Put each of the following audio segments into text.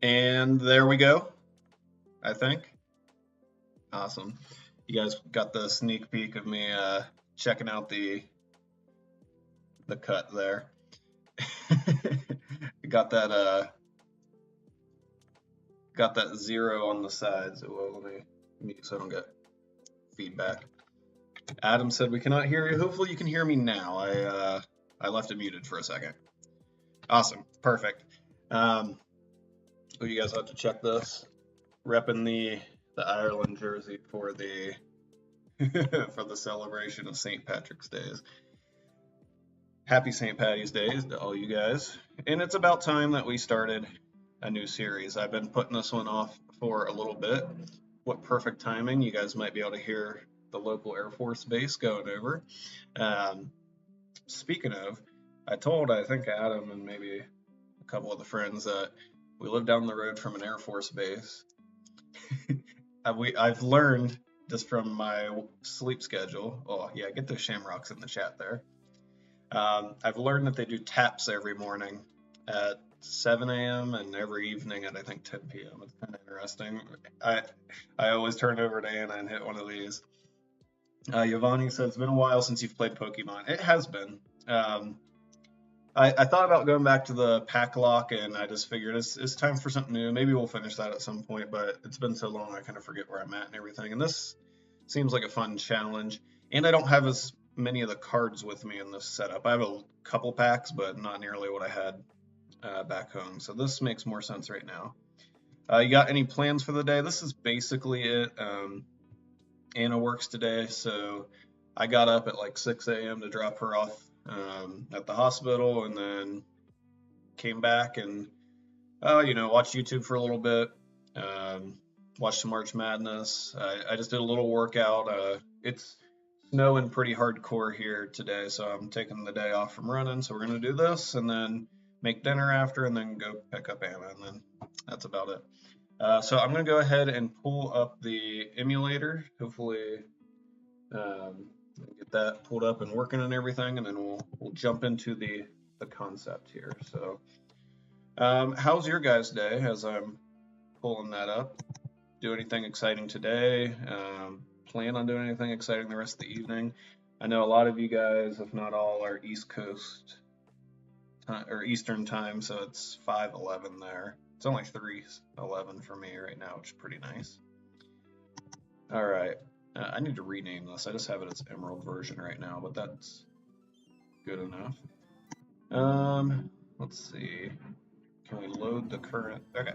And there we go, I think. Awesome. You guys got the sneak peek of me checking out the cut there. got that 0 on the sides. Well, let me mute so I don't get feedback. Adam said we cannot hear you. Hopefully you can hear me now. I left it muted for a second. Awesome. Perfect. Oh, you guys have to check this. Repping the Ireland jersey for the for the celebration of St. Patrick's Days. Happy St. Patty's Days to all you guys. And it's about time that we started a new series. I've been putting this one off for a little bit. What perfect timing. You guys might be able to hear the local Air Force base going over. Speaking of, I think Adam and maybe a couple of the friends that we live down the road from an Air Force base. I've learned just from my sleep schedule. Oh yeah, get those shamrocks in the chat there. I've learned that they do taps every morning at 7 a.m. and every evening at I think 10 p.m. It's kind of interesting. I always turn over to Anna and hit one of these. Yvonne says it's been a while since you've played Pokemon. It has been. I thought about going back to the pack lock, and I just figured it's time for something new. Maybe we'll finish that at some point, but it's been so long I kind of forget where I'm at and everything. And this seems like a fun challenge. And I don't have as many of the cards with me in this setup. I have a couple packs, but not nearly what I had back home. So this makes more sense right now. You got any plans for the day? This is basically it. Anna works today, so I got up at like 6 a.m. to drop her off at the hospital, and then came back and watched YouTube for a little bit, watched some March Madness. I just did a little workout. It's snowing pretty hardcore here today, so I'm taking the day off from running. So we're gonna do this and then make dinner after, and then go pick up Anna, and then that's about it. So I'm gonna go ahead and pull up the emulator. Hopefully get that pulled up and working and everything, and then we'll jump into the concept here. So how's your guys' day as I'm pulling that up? Do anything exciting today? Plan on doing anything exciting the rest of the evening? I know a lot of you guys, if not all, are East Coast time, or Eastern time, so it's 5:11 there. It's only 3:11 for me right now, which is pretty nice. All right. I need to rename this. I just have it as Emerald version right now, but that's good enough. Let's see. Can we load the current? Okay.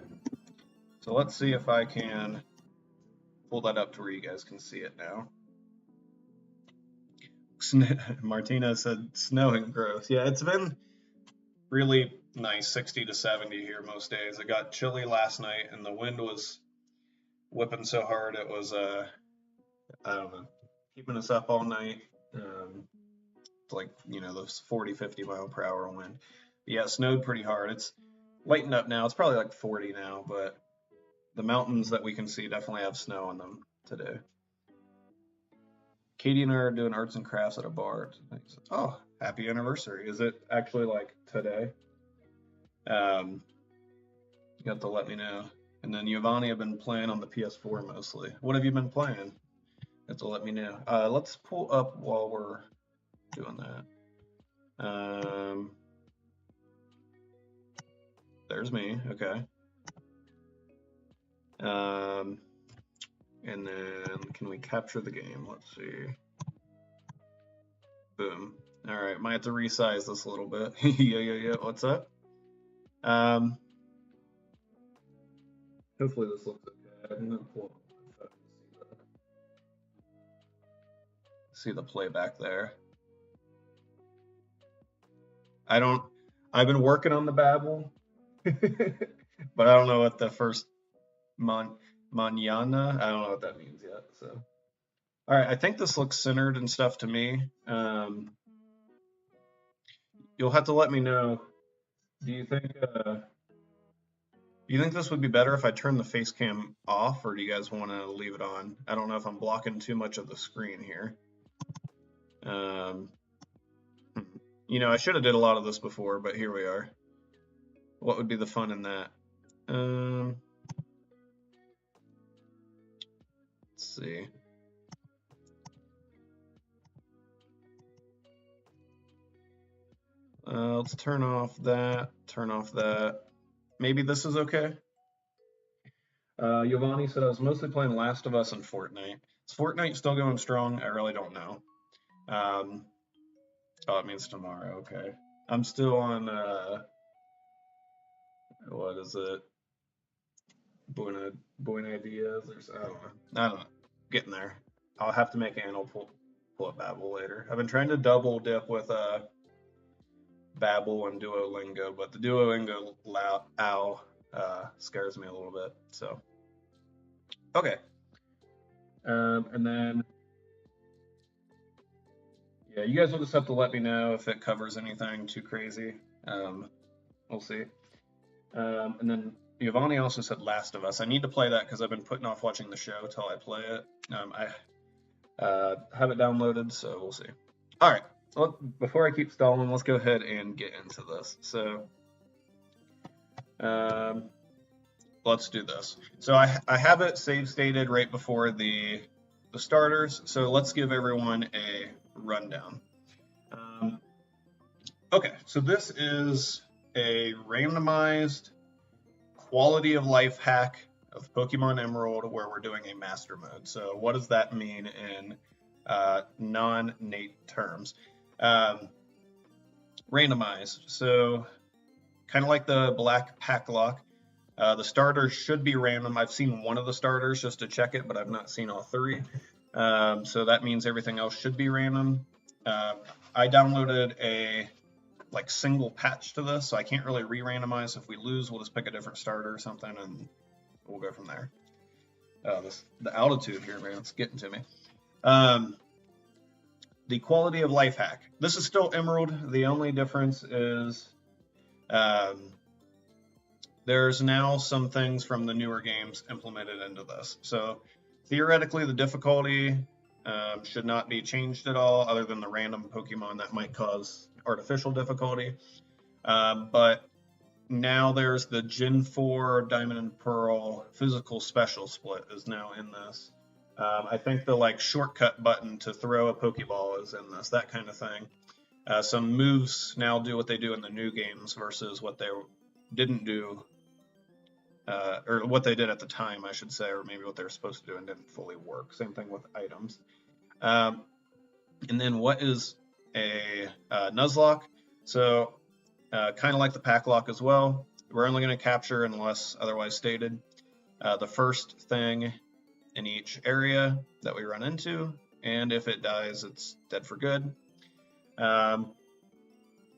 So let's see if I can pull that up to where you guys can see it now. Martina said snowing gross. Yeah, it's been really nice, 60 to 70 here most days. It got chilly last night, and the wind was whipping so hard it was I don't know, keeping us up all night. It's like, those 40, 50 mile per hour wind. But yeah, it snowed pretty hard. It's lightened up now. It's probably like 40 now, but the mountains that we can see definitely have snow on them today. Katie and I are doing arts and crafts at a bar. Oh, happy anniversary. Is it actually like today? You have to let me know. And then Giovanni have been playing on the PS4 mostly. What have you been playing? You have to let me know. Let's pull up while we're doing that. There's me. Okay. And then can we capture the game? Let's see. Boom. All right, might have to resize this a little bit. Yeah. What's up? Hopefully this looks okay. I'm gonna pull up see the playback there. I've been working on the Babel, but I don't know what the first mañana, I don't know what that means yet. So, all right, I think this looks centered and stuff to me. You'll have to let me know. Do you think this would be better if I turn the face cam off, or do you guys want to leave it on? I don't know if I'm blocking too much of the screen here. I should have did a lot of this before, but here we are. What would be the fun in that? Let's see. Let's turn off that, turn off that. Maybe this is okay. Giovanni said I was mostly playing Last of Us and Fortnite. Is Fortnite still going strong? I really don't know. Oh, it means tomorrow. Okay. I'm still on, what is it? Buena Diaz or so. I don't know. I don't know. Getting there. I'll have to make Anno pull up Babel later. I've been trying to double dip with Babel and Duolingo, but the Duolingo ow scares me a little bit. So, okay. And then, yeah, you guys will just have to let me know if it covers anything too crazy. We'll see. And then Giovanni also said Last of Us. I need to play that because I've been putting off watching the show till I play it. I have it downloaded, so we'll see. All right. Well, before I keep stalling, let's go ahead and get into this. So, let's do this. So I have it save stated right before the starters. So let's give everyone a rundown. Okay, so this is a randomized quality of life hack of Pokemon Emerald where we're doing a master mode. So what does that mean in non-Nate terms? Randomized. So kind of like the black pack lock. The starters should be random. I've seen one of the starters just to check it, but I've not seen all three. So that means everything else should be random. I downloaded a single patch to this, so I can't really re-randomize. If we lose, we'll just pick a different starter or something, and we'll go from there. The altitude here, man, it's getting to me. The quality of life hack. This is still Emerald. The only difference is there's now some things from the newer games implemented into this. So theoretically, the difficulty should not be changed at all, other than the random Pokemon that might cause artificial difficulty. But now there's the Gen 4 Diamond and Pearl physical special split is now in this. I think the shortcut button to throw a Pokeball is in this, that kind of thing. Some moves now do what they do in the new games versus what they didn't do, or what they did at the time, I should say, or maybe what they were supposed to do and didn't fully work. Same thing with items. And then what is a Nuzlocke? So kind of like the pack lock as well. We're only going to capture unless otherwise stated the first thing in each area that we run into, and if it dies, it's dead for good. I'm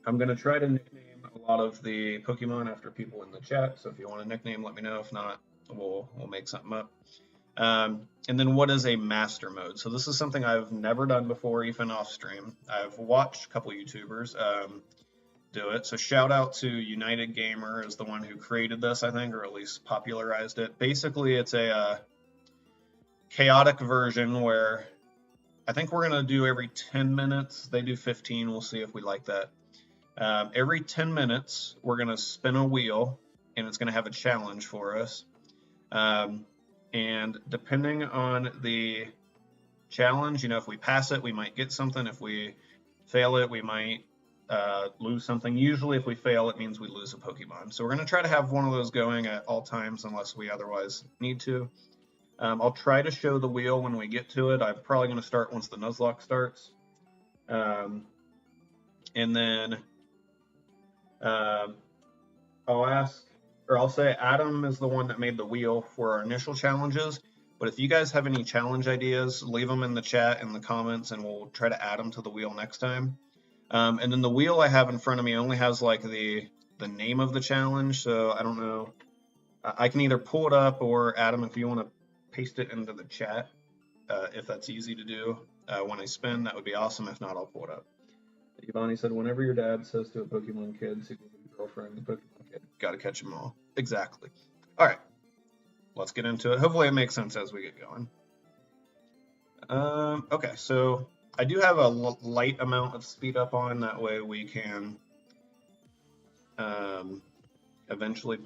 going to try to nickname a lot of the Pokemon after people in the chat, so if you want a nickname, let me know. If not, we'll make something up. And then what is a master mode? So this is something I've never done before, even off stream. I've watched a couple YouTubers do it. So shout out to United Gamer is the one who created this, I think, or at least popularized it. Basically, it's a chaotic version where I think we're going to do every 10 minutes. They do 15. We'll see if we like that. Every 10 minutes, we're going to spin a wheel, and it's going to have a challenge for us. And depending on the challenge, if we pass it, we might get something. If we fail it, we might lose something. Usually, if we fail, it means we lose a Pokemon. So we're going to try to have one of those going at all times unless we otherwise need to. I'll try to show the wheel when we get to it. I'm probably going to start once the Nuzlocke starts. And then I'll say Adam is the one that made the wheel for our initial challenges. But if you guys have any challenge ideas, leave them in the chat, in the comments, and we'll try to add them to the wheel next time. And then the wheel I have in front of me only has the name of the challenge, so I don't know. I can either pull it up, or Adam, if you want to paste it into the chat, if that's easy to do when I spin, that would be awesome. If not, I'll pull it up. Ivani said, whenever your dad says to a Pokemon kid, see your girlfriend, the Pokemon kid, gotta catch them all. Exactly. All right, let's get into it. Hopefully it makes sense as we get going. Okay, so I do have a light amount of speed up on, that way we can eventually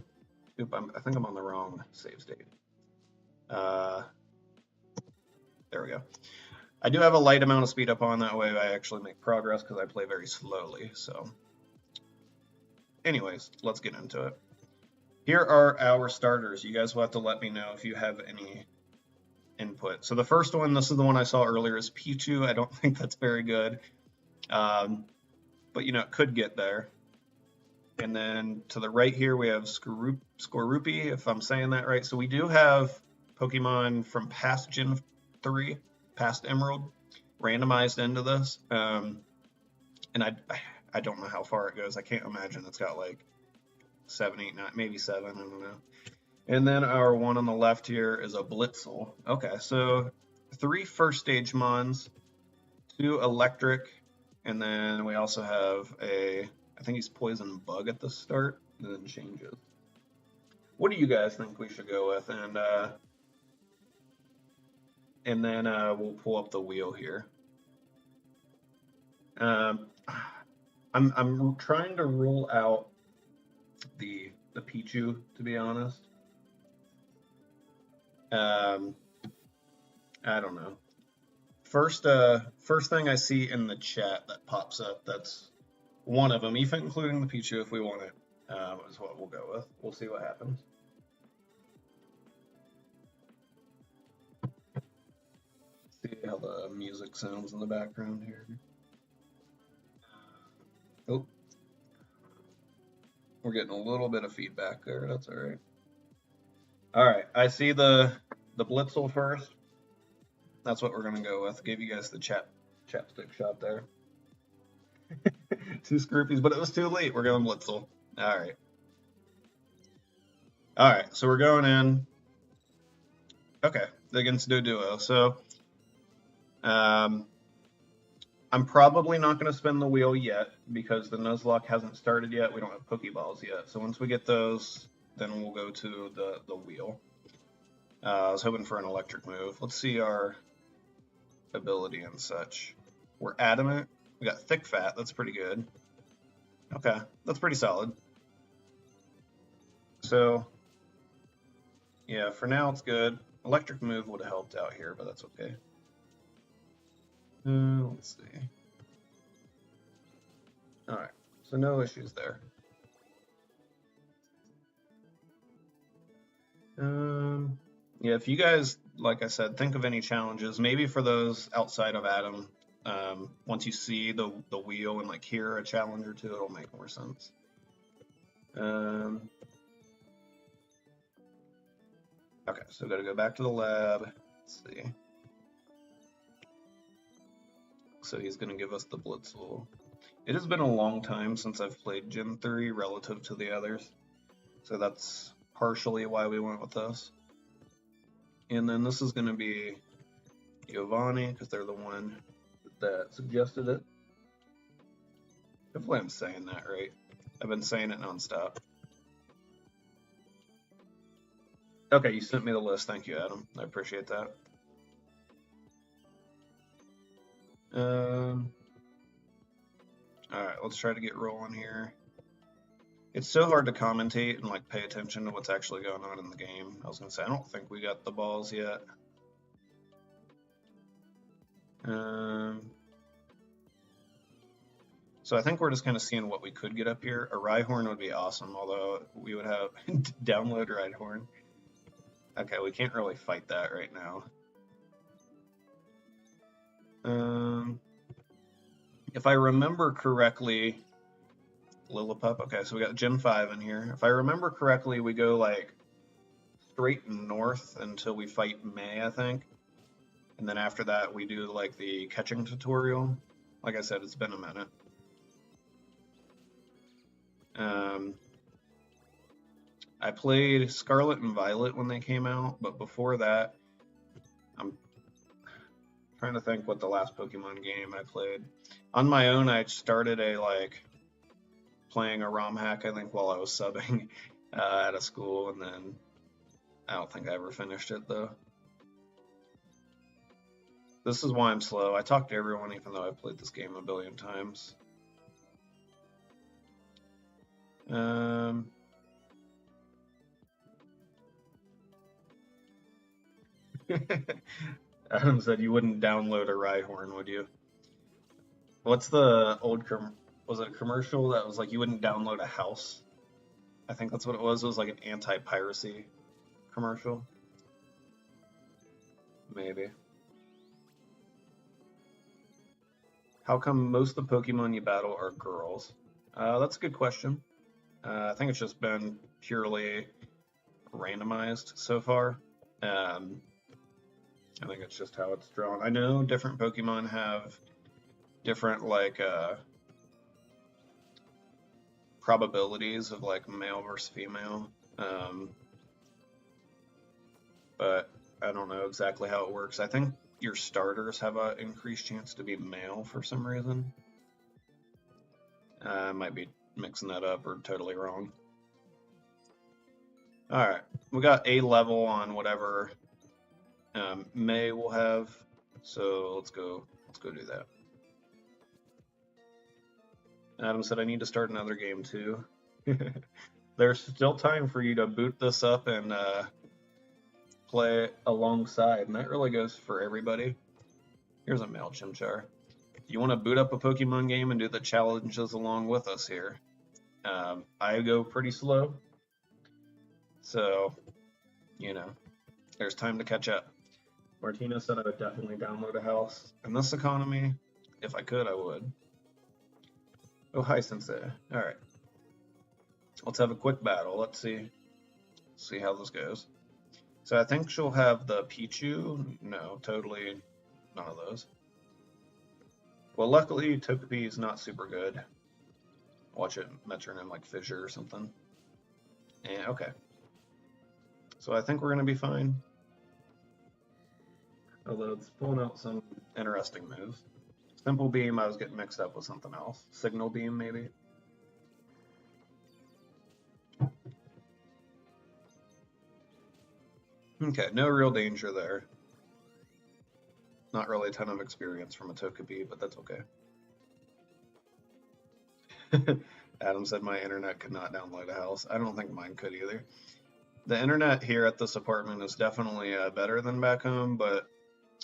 Oop, I think I'm on the wrong save state. There we go. I do have a light amount of speed up on, that way I actually make progress because I play very slowly. So anyways, let's get into it. Here are our starters. You guys will have to let me know if you have any input. So the first one, this is the one I saw earlier, is Pichu. I don't think that's very good, but you know, it could get there. And then to the right here, we have Skorupi, if I'm saying that right. So we do have Pokemon from past Gen 3, past Emerald, randomized into this. And I don't know how far it goes. I can't imagine it's got like 7, 8, 9, maybe 7, I don't know. And then our one on the left here is a Blitzel. Okay, so 3 first stage Mons, 2 electric, and then we also have I think he's Poison Bug at the start, and then changes. What do you guys think we should go with? And then we'll pull up the wheel here. I'm trying to rule out the Pichu, to be honest. I don't know. First thing I see in the chat that pops up, that's one of them, even including the Pichu if we want it, is what we'll go with. We'll see what happens. See how the music sounds in the background here. Oh, we're getting a little bit of feedback there. That's all right. All right, I see the Blitzel first. That's what we're gonna go with. Gave you guys the chapstick shot there. 2 Scroopies, but it was too late. We're going Blitzel. All right. All right, so we're going in. Okay, against Doduo. So I'm probably not going to spin the wheel yet because the Nuzlocke hasn't started yet. We don't have Pokeballs yet. So once we get those, then we'll go to the wheel. I was hoping for an electric move. Let's see our ability and such. We're adamant. We got thick fat. That's pretty good. Okay, that's pretty solid. So yeah, for now it's good. Electric move would have helped out here, but that's okay. Let's see. All right, so no issues there. Yeah, if you guys, like I said, think of any challenges, maybe for those outside of Adam, once you see the wheel and like hear a challenge or two, it'll make more sense. Okay, so we've got to go back to the lab. Let's see. So he's going to give us the Blitzel. It has been a long time since I've played Gen 3 relative to the others, so that's partially why we went with this. And then this is going to be Giovanni, because they're the one that suggested it. Hopefully I'm saying that right. I've been saying it nonstop. Okay, you sent me the list. Thank you, Adam. I appreciate that. Alright, let's try to get rolling here. It's so hard to commentate and like pay attention to what's actually going on in the game. I was gonna say, I don't think we got the balls yet. So I think we're just kind of seeing what we could get up here. A Rhyhorn would be awesome, although we would have download Rhyhorn. Okay, we can't really fight that right now. If I remember correctly, Lillipup. Okay, so we got Gen 5 in here. If I remember correctly, we go like straight north until we fight May, I think. And then after that, we do like the catching tutorial. Like I said, it's been a minute. I played Scarlet and Violet when they came out, but before that, I'm trying to think what the last Pokemon game I played. On my own, I started playing a ROM hack, I think, while I was subbing at a school, and then I don't think I ever finished it, though. This is why I'm slow. I talk to everyone, even though I've played this game a billion times. Adam said you wouldn't download a Rhyhorn, would you? What's the old was it a commercial that was like you wouldn't download a house? I think that's what it was. It was like an anti-piracy commercial. Maybe. How come most of the Pokemon you battle are girls? That's a good question. I think it's just been purely randomized so far. I think it's just how it's drawn. I know different Pokemon have different like probabilities of like male versus female, but I don't know exactly how it works. I think your starters have an increased chance to be male for some reason. I might be mixing that up or totally wrong. Alright, we got a level on whatever May will have, so let's go do that. Adam said I need to start another game too. There's still time for you to boot this up and play alongside, and that really goes for everybody. Here's a male Chimchar. You want to boot up a Pokemon game and do the challenges along with us here. I go pretty slow, so, you know, there's time to catch up. Martina said I would definitely download a house. In this economy, if I could, I would. Oh, hi, Sensei. Alright. Let's have a quick battle. Let's see how this goes. So I think she'll have the Pichu. No, totally none of those. Well, luckily, Togepi is not super good. Watch it metronome like Fissure or something. And okay. So I think we're going to be fine. Although it's pulling out some interesting moves. Simple Beam, I was getting mixed up with something else. Signal Beam, maybe? Okay, no real danger there. Not really a ton of experience from a Togepi, but that's okay. Adam said my internet could not download a house. I don't think mine could either. The internet here at this apartment is definitely better than back home, but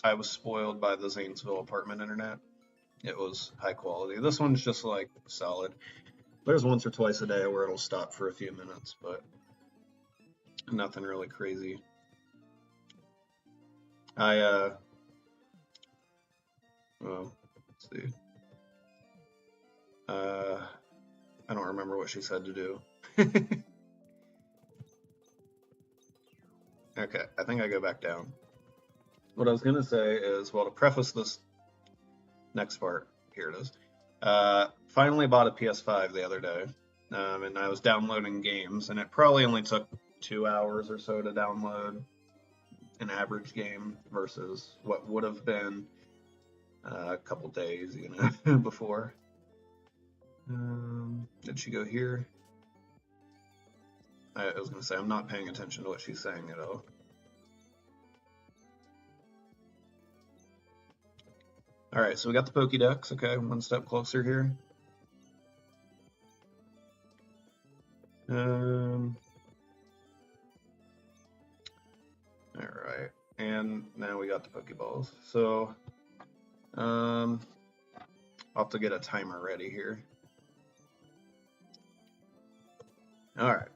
I was spoiled by the Zanesville apartment internet. It was high quality. This one's just like solid. There's once or twice a day where it'll stop for a few minutes, but nothing really crazy. Well, let's see. I don't remember what she said to do. Okay, I think I go back down. What I was going to say is, well, to preface this next part, here it is. Finally bought a PS5 the other day, and I was downloading games, and it probably only took 2 hours or so to download an average game versus what would have been a couple days, you know, before. Did she go here? I was going to say, I'm not paying attention to what she's saying at all. Alright, so we got the Pokédex. Okay, one step closer here. Alright, and now we got the Pokeballs. So, I'll have to get a timer ready here. Alright.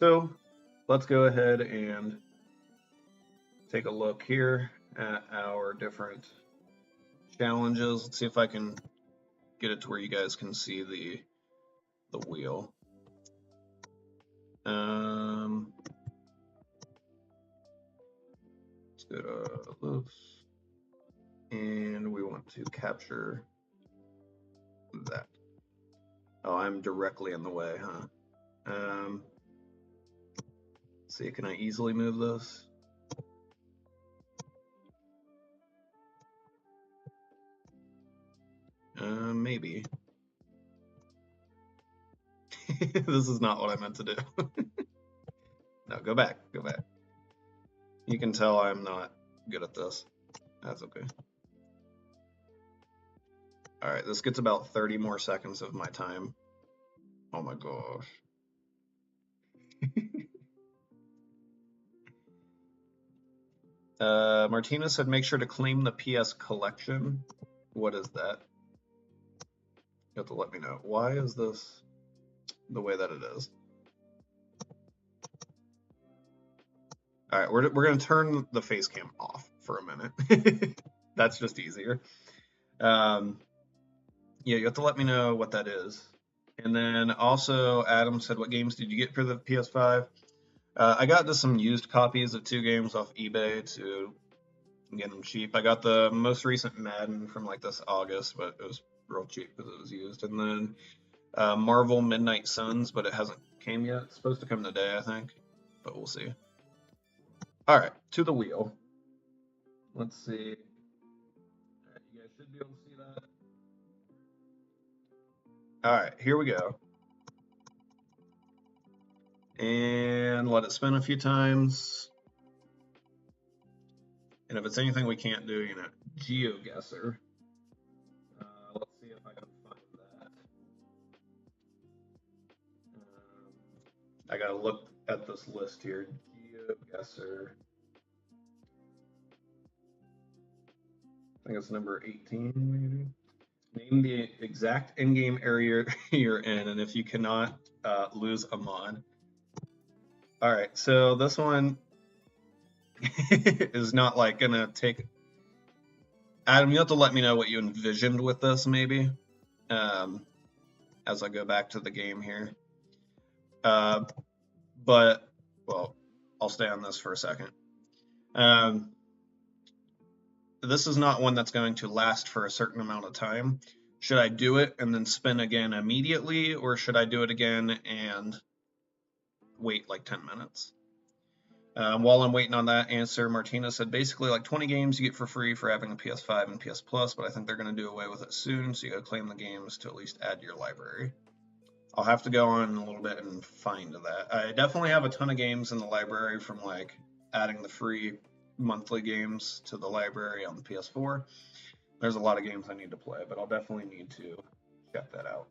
So, let's go ahead and take a look here at our different challenges. Let's see if I can get it to where you guys can see the wheel. Let's go to this, and we want to capture that. Oh, I'm directly in the way, huh? Let's see, can I easily move this? Maybe. This is not what I meant to do. No, go back, go back. You can tell I'm not good at this. That's okay. Alright, this gets about 30 more seconds of my time. Oh my gosh. Martina said make sure to claim the PS collection. What is that? You have to let me know. Why is this the way that it is? All right, we're going to turn the face cam off for a minute. That's just easier. Yeah, you have to let me know what that is. And then also, Adam said, what games did you get for the PS5? I got just some used copies of 2 games off eBay to get them cheap. I got the most recent Madden from like this August, but it was real cheap because it was used. And then Marvel Midnight Suns, but it hasn't came yet. It's supposed to come today, I think, but we'll see. All right, to the wheel. Let's see. All right, you guys should be able to see that. All right, here we go. And let it spin a few times. And if it's anything we can't do, you know, GeoGuessr. Let's see if I can find that. I gotta look at this list here. GeoGuessr. I think it's number 18, maybe. Name the exact in-game area you're in, and if you cannot, lose a mod. All right, so this one is not like gonna take. Adam, you have to let me know what you envisioned with this, maybe, as I go back to the game here. But well, I'll stay on this for a second. This is not one that's going to last for a certain amount of time. Should I do it and then spin again immediately, or should I do it again and wait like 10 minutes? While I'm waiting on that answer, Martina said basically like 20 games you get for free for having a PS5 and PS Plus, but I think they're going to do away with it soon, so you got to claim the games to at least add to your library. I'll have to go on a little bit and find that. I definitely have a ton of games in the library from like adding the free monthly games to the library on the PS4. There's a lot of games I need to play, but I'll definitely need to check that out.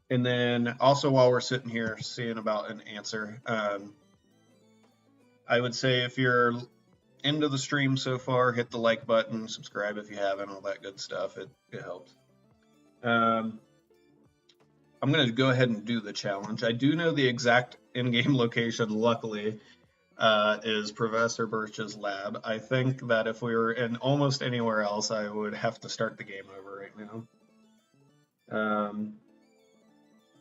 And then also while we're sitting here seeing about an answer, I would say if you're into the stream so far, hit the like button, subscribe if you haven't, all that good stuff. It helps. I'm going to go ahead and do the challenge. I do know the exact in-game location, luckily, is Professor Birch's lab. I think that if we were in almost anywhere else, I would have to start the game over right now.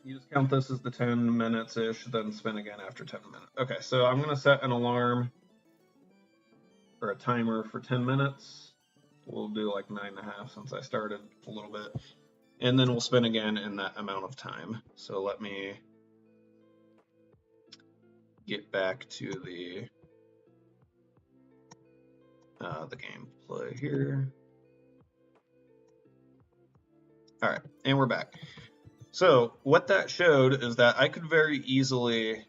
You just count this as the 10 minutes-ish, then spin again after 10 minutes. Okay, so I'm going to set an alarm or a timer for 10 minutes. We'll do like 9.5 since I started a little bit. And then we'll spin again in that amount of time. So let me get back to the gameplay here. All right, and we're back. So what that showed is that I could very easily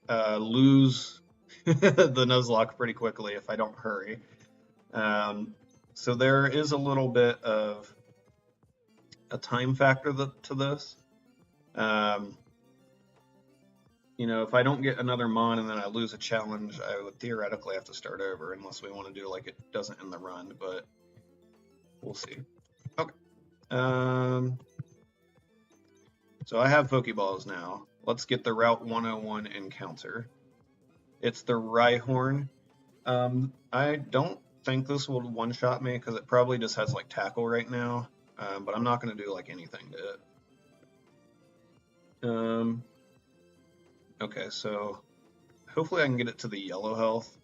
lose the Nuzlocke pretty quickly if I don't hurry. So there is a little bit of a time factor to this. You know, if I don't get another mon and then I lose a challenge, I would theoretically have to start over unless we want to do like it doesn't in the run, but we'll see. Okay. So I have Pokeballs now. Let's get the Route 101 encounter. It's the Rhyhorn. I don't think this will one-shot me because it probably just has like tackle right now, but I'm not going to do like anything to it. Okay, so hopefully I can get it to the yellow health.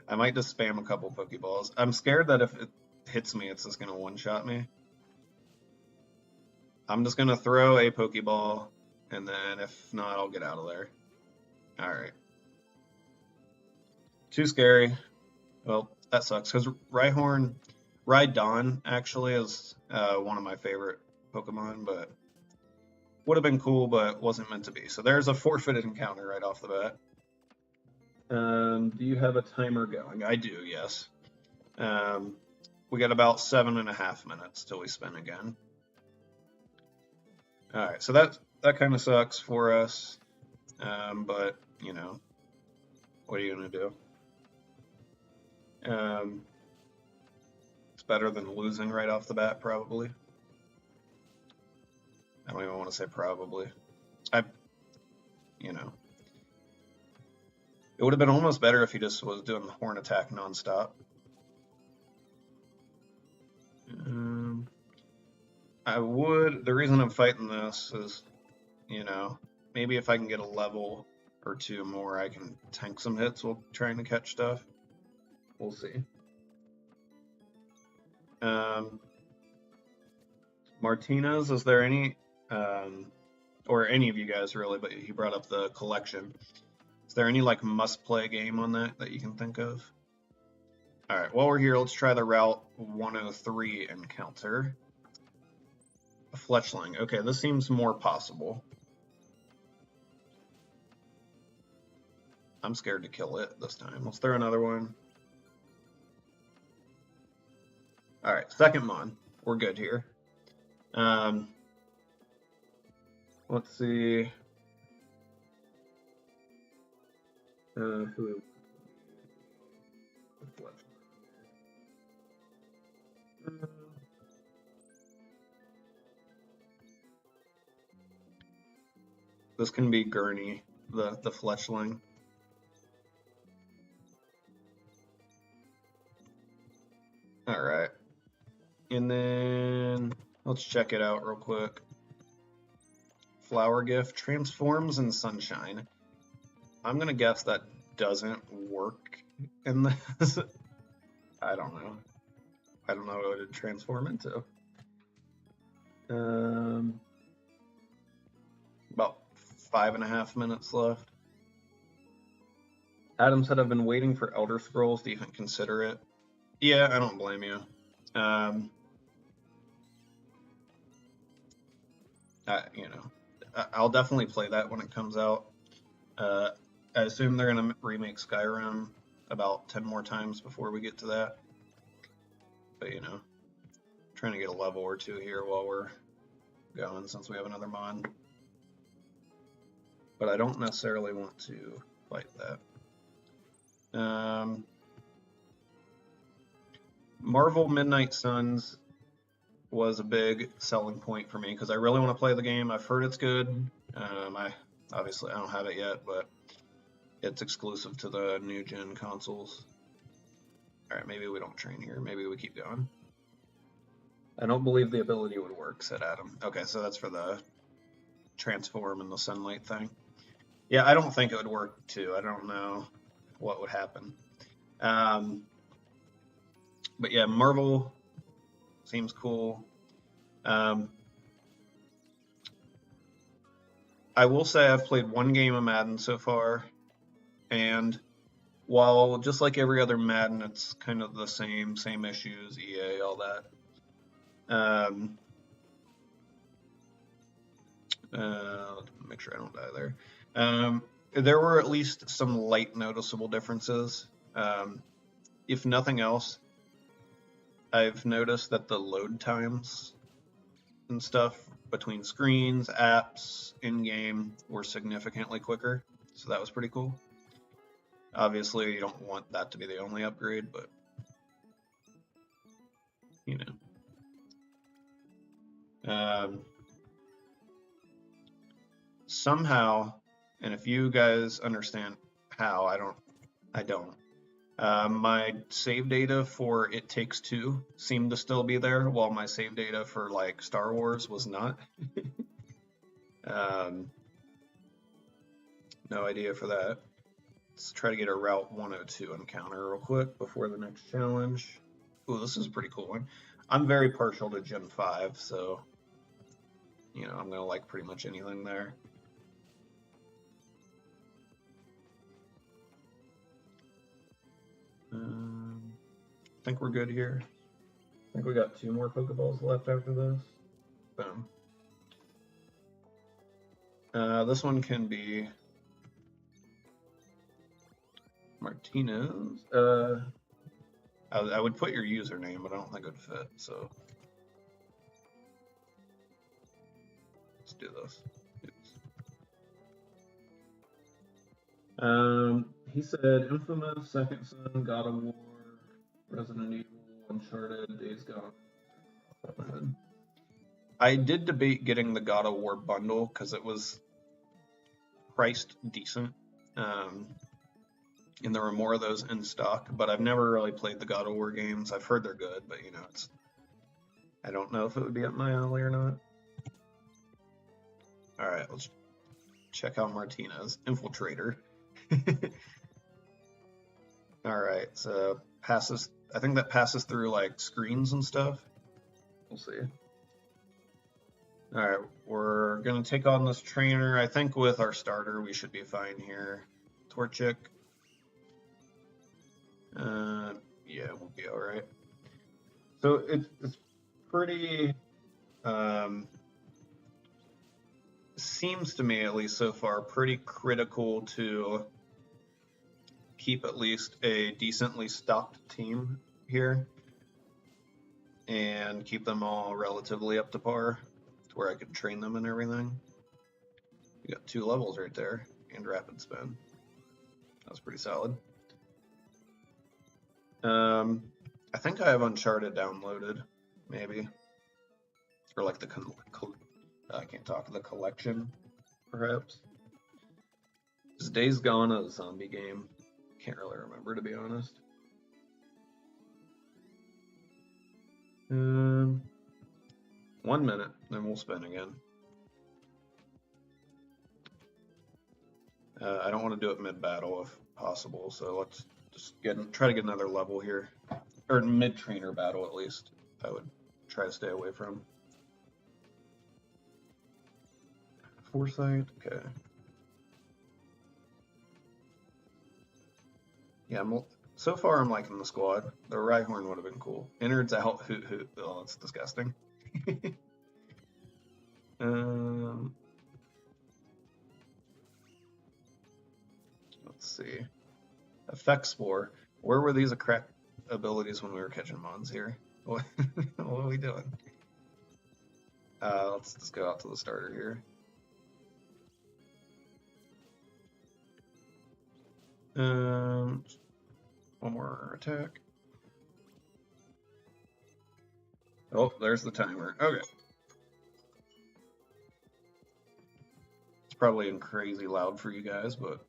I might just spam a couple Pokeballs. I'm scared that if it hits me, it's just going to one-shot me. I'm just going to throw a Pokeball, and then if not, I'll get out of there. Alright. Too scary. Well, that sucks, because Rhydon actually is one of my favorite Pokemon, but would have been cool, but wasn't meant to be. So there's a forfeited encounter right off the bat. Do you have a timer going? I do, yes. We got about 7.5 minutes till we spin again. All right, so that kind of sucks for us, but you know, what are you gonna do? It's better than losing right off the bat, probably. I don't even want to say probably. You know, it would have been almost better if he just was doing the horn attack nonstop. The reason I'm fighting this is, you know, maybe if I can get a level or two more, I can tank some hits while trying to catch stuff. We'll see. Martinez, is there any, or any of you guys really, but he brought up the collection. Is there any like must-play game on that you can think of? All right, while we're here, let's try the Route 103 encounter. A Fletchling. Okay, this seems more possible. I'm scared to kill it this time. Let's throw another one. All right, second Mon. We're good here. Let's see. Who? This can be Gurney, the Fletchling. All right. And then let's check it out real quick. Flower Gift transforms in Sunshine. I'm gonna guess that doesn't work in this. I don't know. I don't know what it would transform into. About 5.5 minutes left. Adam said, I've been waiting for Elder Scrolls to even consider it. Yeah, I don't blame you. You know, I'll definitely play that when it comes out. I assume they're going to remake Skyrim about 10 more times before we get to that. But, you know, trying to get a level or two here while we're going since we have another mod. But I don't necessarily want to fight that. Marvel Midnight Suns was a big selling point for me because I really want to play the game. I've heard it's good. Obviously I don't have it yet, but it's exclusive to the new gen consoles. All right, maybe we don't train here. Maybe we keep going. I don't believe the ability would work, said Adam. Okay, so that's for the transform and the sunlight thing. Yeah, I don't think it would work too. I don't know what would happen. But yeah, Marvel seems cool. I will say I've played one game of Madden so far, and while just like every other Madden, it's kind of the same issues, EA, all that. Make sure I don't die there. There were at least some light noticeable differences. If nothing else, I've noticed that the load times and stuff between screens, apps, in-game were significantly quicker, so that was pretty cool. Obviously, you don't want that to be the only upgrade, but you know. Somehow, and if you guys understand how, I don't. My save data for It Takes Two seemed to still be there, while my save data for like Star Wars was not. No idea for that. Let's try to get a Route 102 encounter real quick before the next challenge. Ooh, this is a pretty cool one. I'm very partial to Gen 5, so you know, I'm gonna like pretty much anything there. I think we're good here. I think we got 2 more Pokeballs left after this. Boom. This one can be Martinez. I would put your username, but I don't think it would fit, so let's do this. He said Infamous, Second Son, God of War, Resident Evil, Uncharted, Days Gone. I did debate getting the God of War bundle because it was priced decent. And there were more of those in stock, but I've never really played the God of War games. I've heard they're good, but you know, I don't know if it would be up my alley or not. Alright, let's check out Martinez. Infiltrator. Alright, so passes, I think that passes through like screens and stuff. We'll see. Alright, we're gonna take on this trainer. I think with our starter we should be fine here. Torchic. Yeah, we'll be alright. So it's pretty, seems to me, at least so far, pretty critical to keep at least a decently stocked team here and keep them all relatively up to par to where I can train them and everything. You got 2 levels right there and rapid spin. That was pretty solid. I think I have Uncharted downloaded, maybe, or like the I can't talk, the collection, perhaps. Is Days Gone a zombie game? Can't really remember, to be honest. 1 minute, then we'll spin again. I don't want to do it mid-battle if possible, so let's just try to get another level here. Or mid-trainer battle, at least. I would try to stay away from. Foresight, okay. Yeah, so far I'm liking the squad. The Rhyhorn would have been cool. Innards out, hoot hoot. Oh, that's disgusting. Let's see. Effect Spore. Where were these abilities when we were catching mons here? What are we doing? Let's just go out to the starter here. One more attack. Oh, there's the timer. Okay. It's probably crazy loud for you guys, but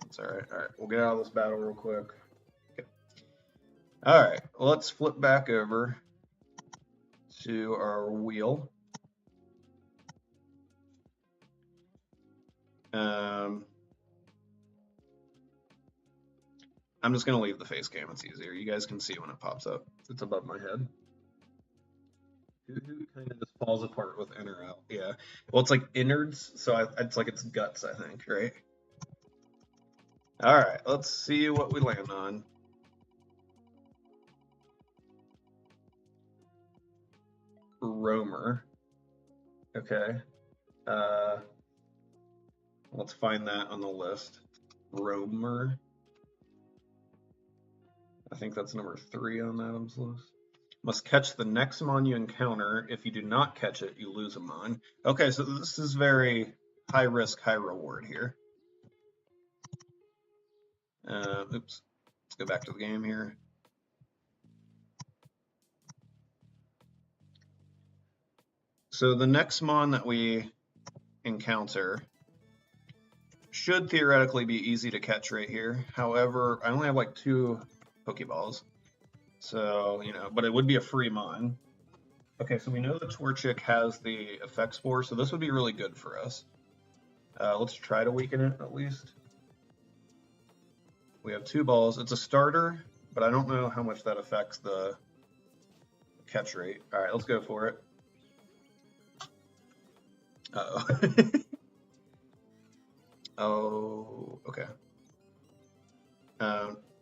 it's alright. Alright, we'll get out of this battle real quick. Okay. Alright, let's flip back over to our wheel. I'm just going to leave the face cam, it's easier. You guys can see when it pops up. It's above my head. Who kind of just falls apart with in or out. Yeah. Well, it's like innards, so it's like its guts, I think, right? Alright, let's see what we land on. Roamer. Okay. Let's find that on the list. Roamer. I think that's number 3 on Adam's list. Must catch the next mon you encounter. If you do not catch it, you lose a mon. Okay, so this is very high risk, high reward here. Oops. Let's go back to the game here. So the next mon that we encounter should theoretically be easy to catch right here. However, I only have like 2 Pokeballs. So, you know, but it would be a free mon. Okay, so we know the Torchic has the Effect Spore, so this would be really good for us. Let's try to weaken it at least. We have 2 balls. It's a starter, but I don't know how much that affects the catch rate. Alright, let's go for it. Uh-oh. Oh, okay.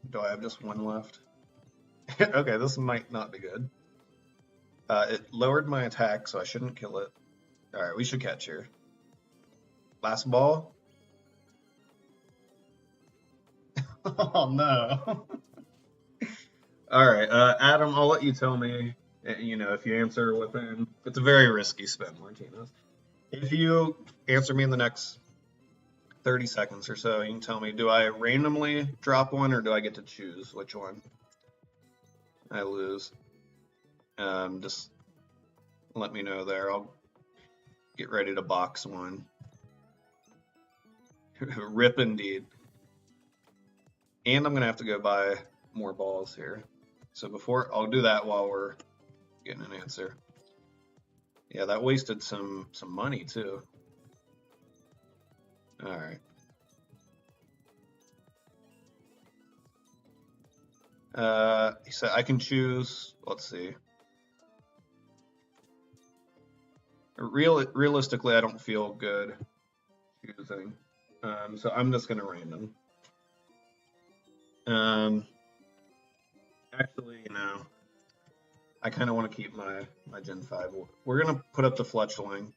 Do I have just 1 left? Okay, this might not be good. It lowered my attack, so I shouldn't kill it. Alright, we should catch here. Last ball. Oh no. Alright, Adam, I'll let you tell me, you know, if you answer within... It's a very risky spin, Martinez. If you answer me in the next 30 seconds or so, you can tell me, do I randomly drop one or do I get to choose which one I lose? Just let me know there. I'll get ready to box one. Rip indeed. And I'm going to have to go buy more balls here. So before, I'll do that while we're getting an answer. Yeah, that wasted some money too. All right. He said I can choose, let's see. Realistically, I don't feel good choosing. So I'm just gonna random. Actually, no. I kind of want to keep my Gen 5. We're gonna put up the Fletchling.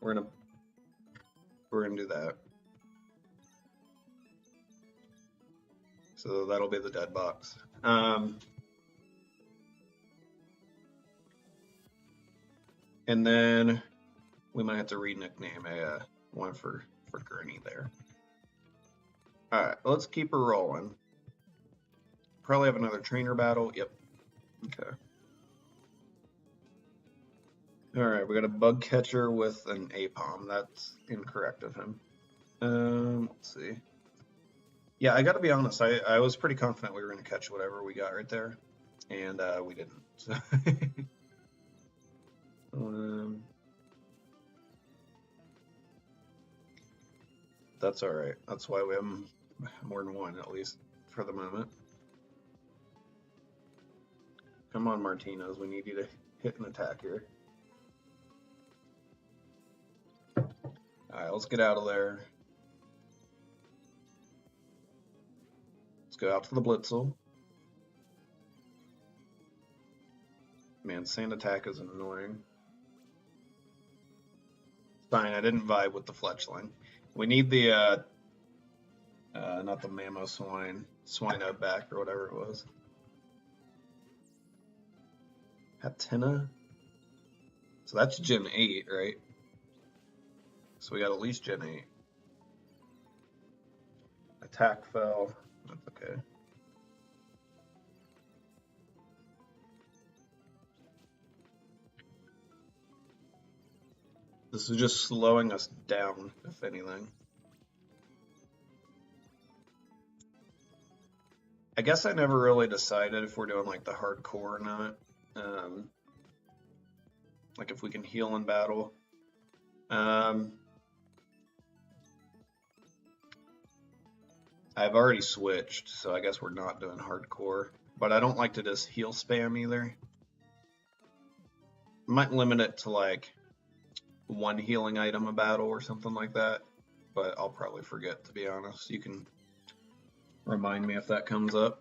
We're gonna do that. So that'll be the dead box. And then we might have to re-nickname a one for Gurney there. All right, let's keep her rolling. Probably have another trainer battle. Yep. Okay. All right, we got a bug catcher with an Apom. That's incorrect of him. Let's see. Yeah, I got to be honest. I was pretty confident we were going to catch whatever we got right there, and we didn't. So that's all right. That's why we have more than one, at least for the moment. Come on, Martinez. We need you to hit an attack here. All right, let's get out of there. Let's go out to the Blitzel. Man, sand attack is annoying. Fine, I didn't vibe with the Fletchling. We need the, not the Mammo Swine back or whatever it was. Hatenna? So that's Gen 8, right? So we got at least Gen 8. Attack fell. That's okay. This is just slowing us down, if anything. I guess I never really decided if we're doing like the hardcore or not. Like if we can heal in battle. I've already switched, so I guess we're not doing hardcore. But I don't like to just heal spam either. Might limit it to like one healing item a battle or something like that. But I'll probably forget, to be honest. You can remind me if that comes up.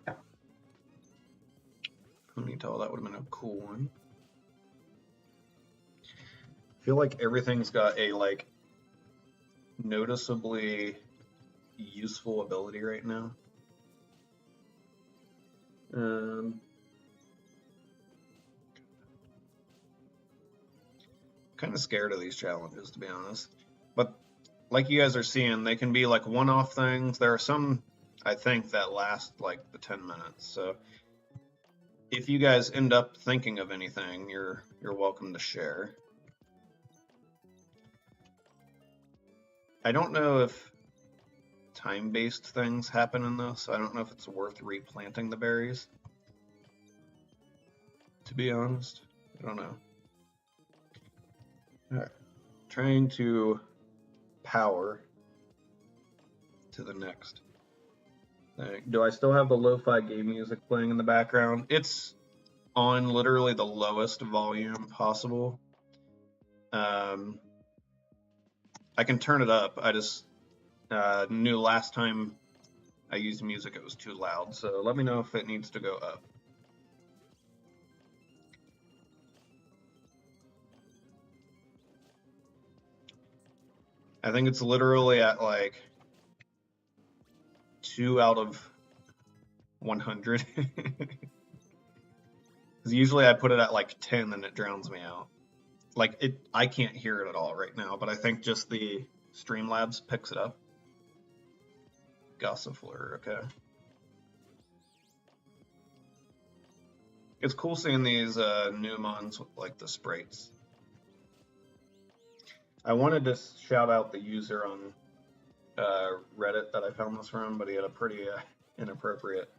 Ponytail, that would have been a cool one. I feel like everything's got a like noticeably useful ability right now. Kind of scared of these challenges, to be honest. But like you guys are seeing, they can be like one-off things. There are some, I think, that last like the 10 minutes. So if you guys end up thinking of anything, you're welcome to share. I don't know if time-based things happen in this. I don't know if it's worth replanting the berries. To be honest, I don't know. All right. Trying to power to the next thing. Do I still have the lo-fi game music playing in the background? It's on literally the lowest volume possible. I can turn it up. I just knew last time I used music it was too loud, so let me know if it needs to go up. I think it's literally at like 2 out of 100. Because usually I put it at like 10 and it drowns me out. like I can't hear it at all right now, but I think just the Streamlabs picks it up. Gossifleur, okay. It's cool seeing these new mons with like the sprites. I wanted to shout out the user on Reddit that I found this from, but he had a pretty inappropriate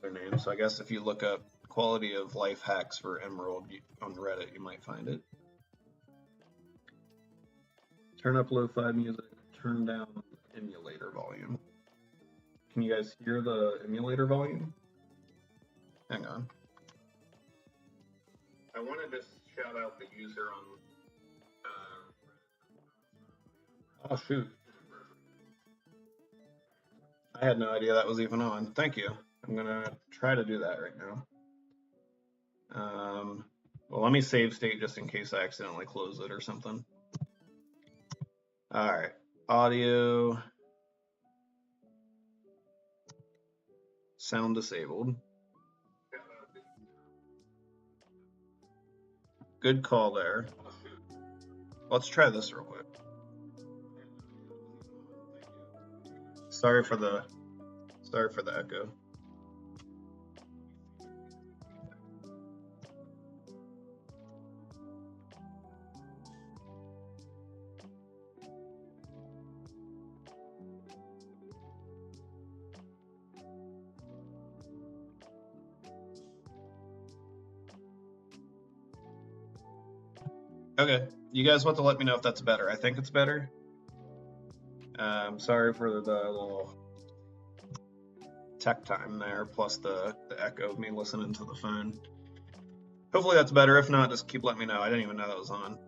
username. So I guess if you look up quality of life hacks for Emerald on Reddit, you might find it. Turn up lo-fi music, turn down emulator volume. Can you guys hear the emulator volume? Hang on. I wanted to shout out the user on oh shoot. I had no idea that was even on. Thank you. I'm gonna try to do that right now. Well, let me save state just in case I accidentally close it or something. All right, audio, sound disabled. Good call there. Let's try this real quick. Sorry for the echo. Okay, you guys want to let me know if that's better. I think it's better. Sorry for the little tech time there, plus the echo of me listening to the phone. Hopefully that's better. If not, just keep letting me know. I didn't even know that was on.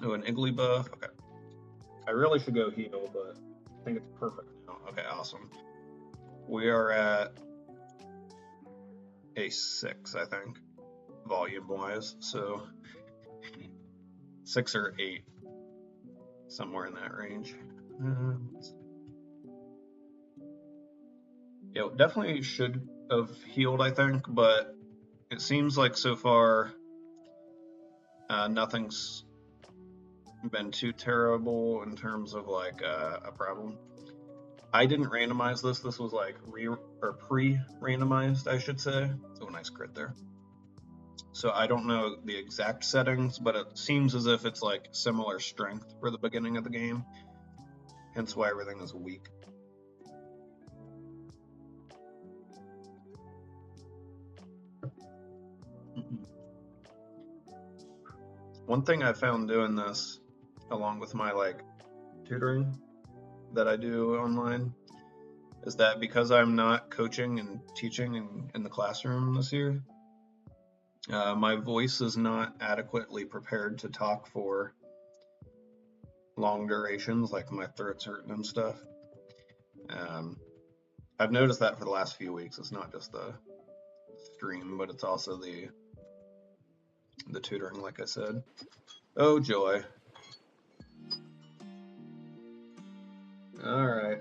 Oh, an Iggly buff. Okay. I really should go heal, but I think it's perfect now. Okay, awesome. We are at a 6, I think, volume-wise. So 6 or 8, somewhere in that range. Yeah, definitely should have healed, I think, but it seems like so far nothing's been too terrible in terms of like a problem. I didn't randomize this. This was like pre-randomized, I should say. Oh, nice crit there. So I don't know the exact settings, but it seems as if it's like similar strength for the beginning of the game, hence why everything is weak. One thing I found doing this, along with my like tutoring that I do online, is that because I'm not coaching and teaching in the classroom this year, my voice is not adequately prepared to talk for long durations, like my throat's hurting and stuff. I've noticed that for the last few weeks. It's not just the stream, but it's also the tutoring, like I said. Oh joy. All right.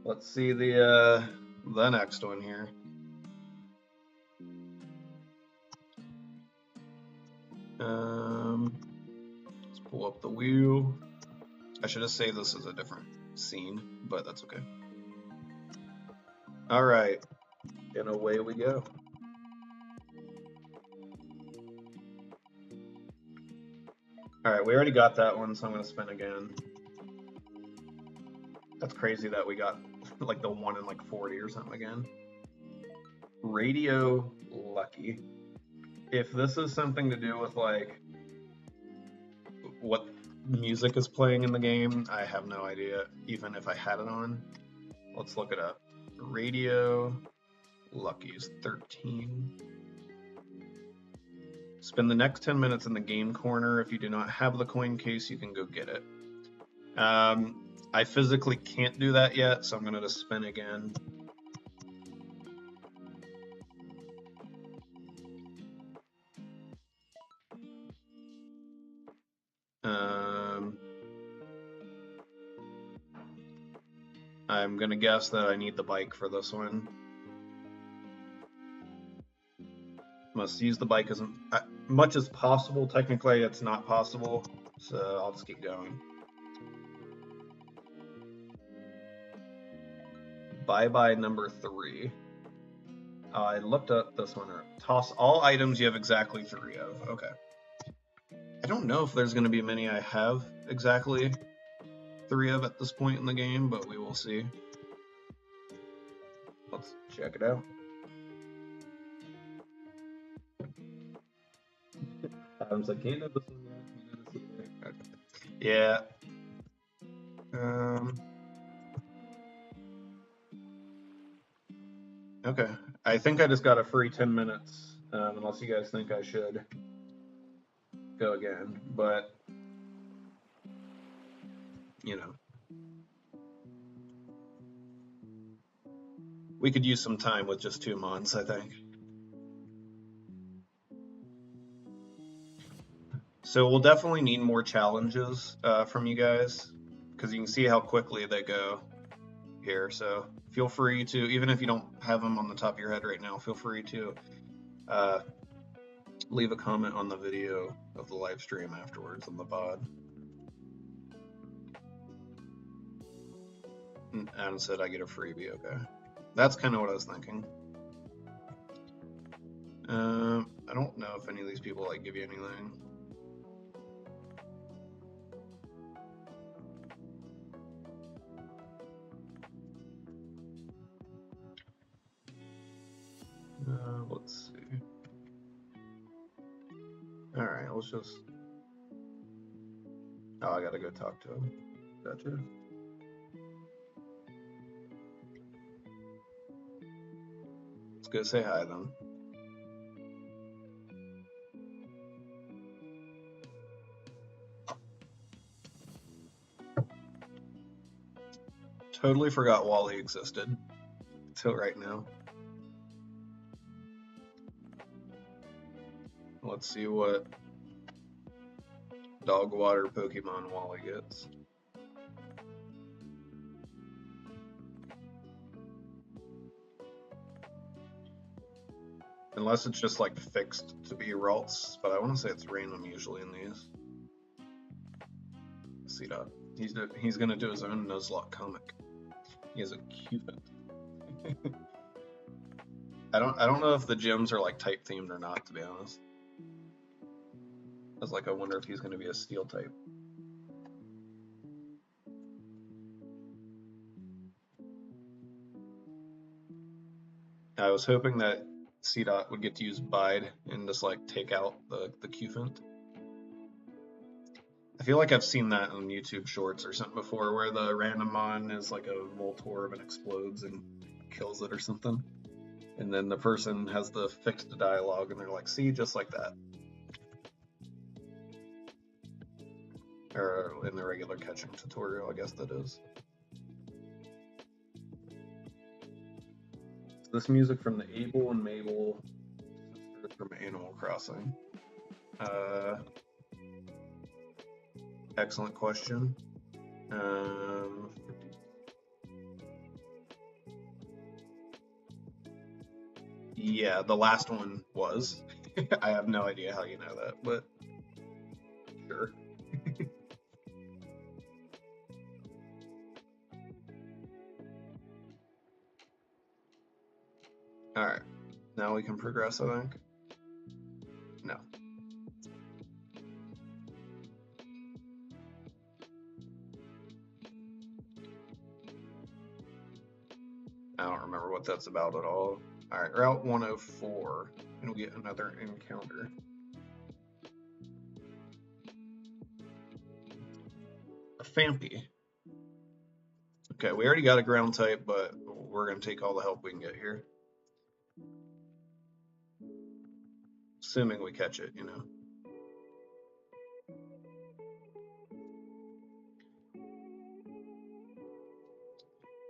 Let's see the next one here. Let's pull up the wheel. I should have saved this as a different scene, but that's okay. All right, and away we go. All right, we already got that one, so I'm gonna spin again. That's crazy that we got like the 1 in like 40 or something again. Radio lucky. If this is something to do with like what music is playing in the game, I have no idea, even if I had it on. Let's look it up. Radio lucky is 13. Spend the next 10 minutes in the game corner. If you do not have the coin case, you can go get it. I physically can't do that yet, so I'm going to just spin again. I'm going to guess that I need the bike for this one. Must use the bike as much as possible. Technically, it's not possible, so I'll just keep going. Bye-bye number 3. I looked up this one. Toss all items you have exactly 3 of. Okay. I don't know if there's going to be many I have exactly 3 of at this point in the game, but we will see. Let's check it out. Adam's like, can't do this one yet. Yeah. Okay. I think I just got a free 10 minutes, unless you guys think I should go again, but, you know. We could use some time with just 2 months, I think. So we'll definitely need more challenges from you guys, because you can see how quickly they go here. So feel free to, even if you don't have them on the top of your head right now, feel free to leave a comment on the video of the live stream afterwards on the pod. And Adam said I get a freebie, okay. That's kind of what I was thinking. I don't know if any of these people like give you anything. Let's see. All right, let's just. Oh, I gotta go talk to him. Gotcha. Let's go say hi then. Totally forgot Wally existed until right now. Let's see what dog water Pokemon Wally gets. Unless it's just like fixed to be Ralts, but I want to say it's random usually in these. C-Dot. He's gonna do his own Nuzlocke comic. He has a Cupid. I don't know if the gyms are like type themed or not, to be honest. I was like, I wonder if he's gonna be a steel type. I was hoping that C-Dot would get to use Bide and just like take out the Qfint. I feel like I've seen that on YouTube Shorts or something before, where the Randomon is like a Voltorb and explodes and kills it or something. And then the person has the fixed dialogue and they're like, see, just like that. Or in the regular catching tutorial, I guess that is. This music from the Abel and Mabel sisters from Animal Crossing. Excellent question. Yeah, the last one was. I have no idea how you know that, but sure. Alright, now we can progress, I think. No. I don't remember what that's about at all. Alright, Route 104, and we'll get another encounter. A Fampy. Okay, we already got a ground type, but we're going to take all the help we can get here. Assuming we catch it, you know.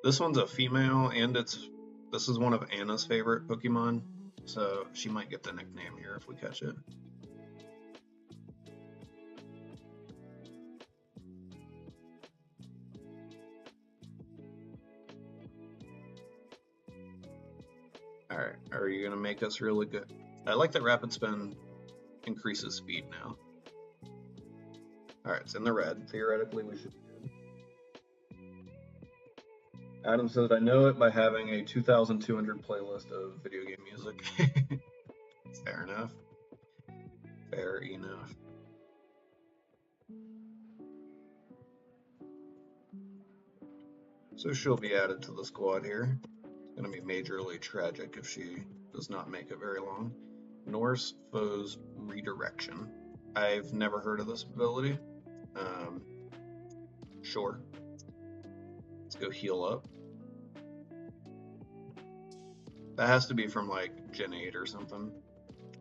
This one's a female, and this is one of Anna's favorite Pokemon, so she might get the nickname here if we catch it. Alright, are you going to make us really good? I like that Rapid Spin increases speed now. Alright, it's in the red. Theoretically, we should be good. Adam said, I know it by having a 2,200 playlist of video game music. Fair enough. Fair enough. So she'll be added to the squad here. It's going to be majorly tragic if she does not make it very long. Norse Foes Redirection. I've never heard of this ability. Sure. Let's go heal up. That has to be from like Gen 8 or something.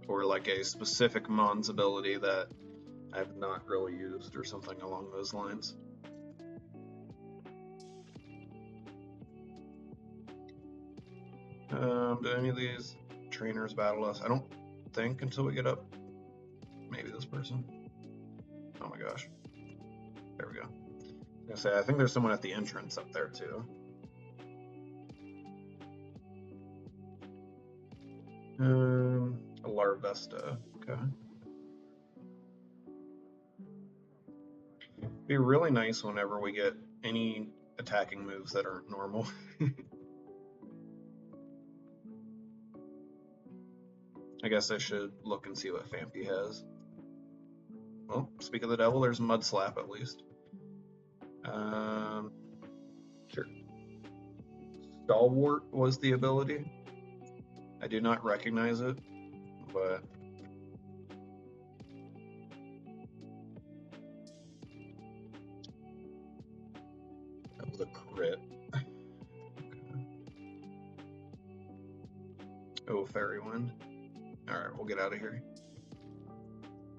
Or like a specific Mons ability that I've not really used or something along those lines. Do any of these trainers battle us? I don't think until we get up. Maybe this person. Oh my gosh. There we go. I was gonna say, I think there's someone at the entrance up there too. A Larvesta. Okay. It'd be really nice whenever we get any attacking moves that aren't normal. I guess I should look and see what Fampy has. Well, speak of the devil, there's Mud Slap at least. Sure. Stalwart was the ability. I do not recognize it, but that was a crit. Oh, Fairy Wind. Alright, we'll get out of here.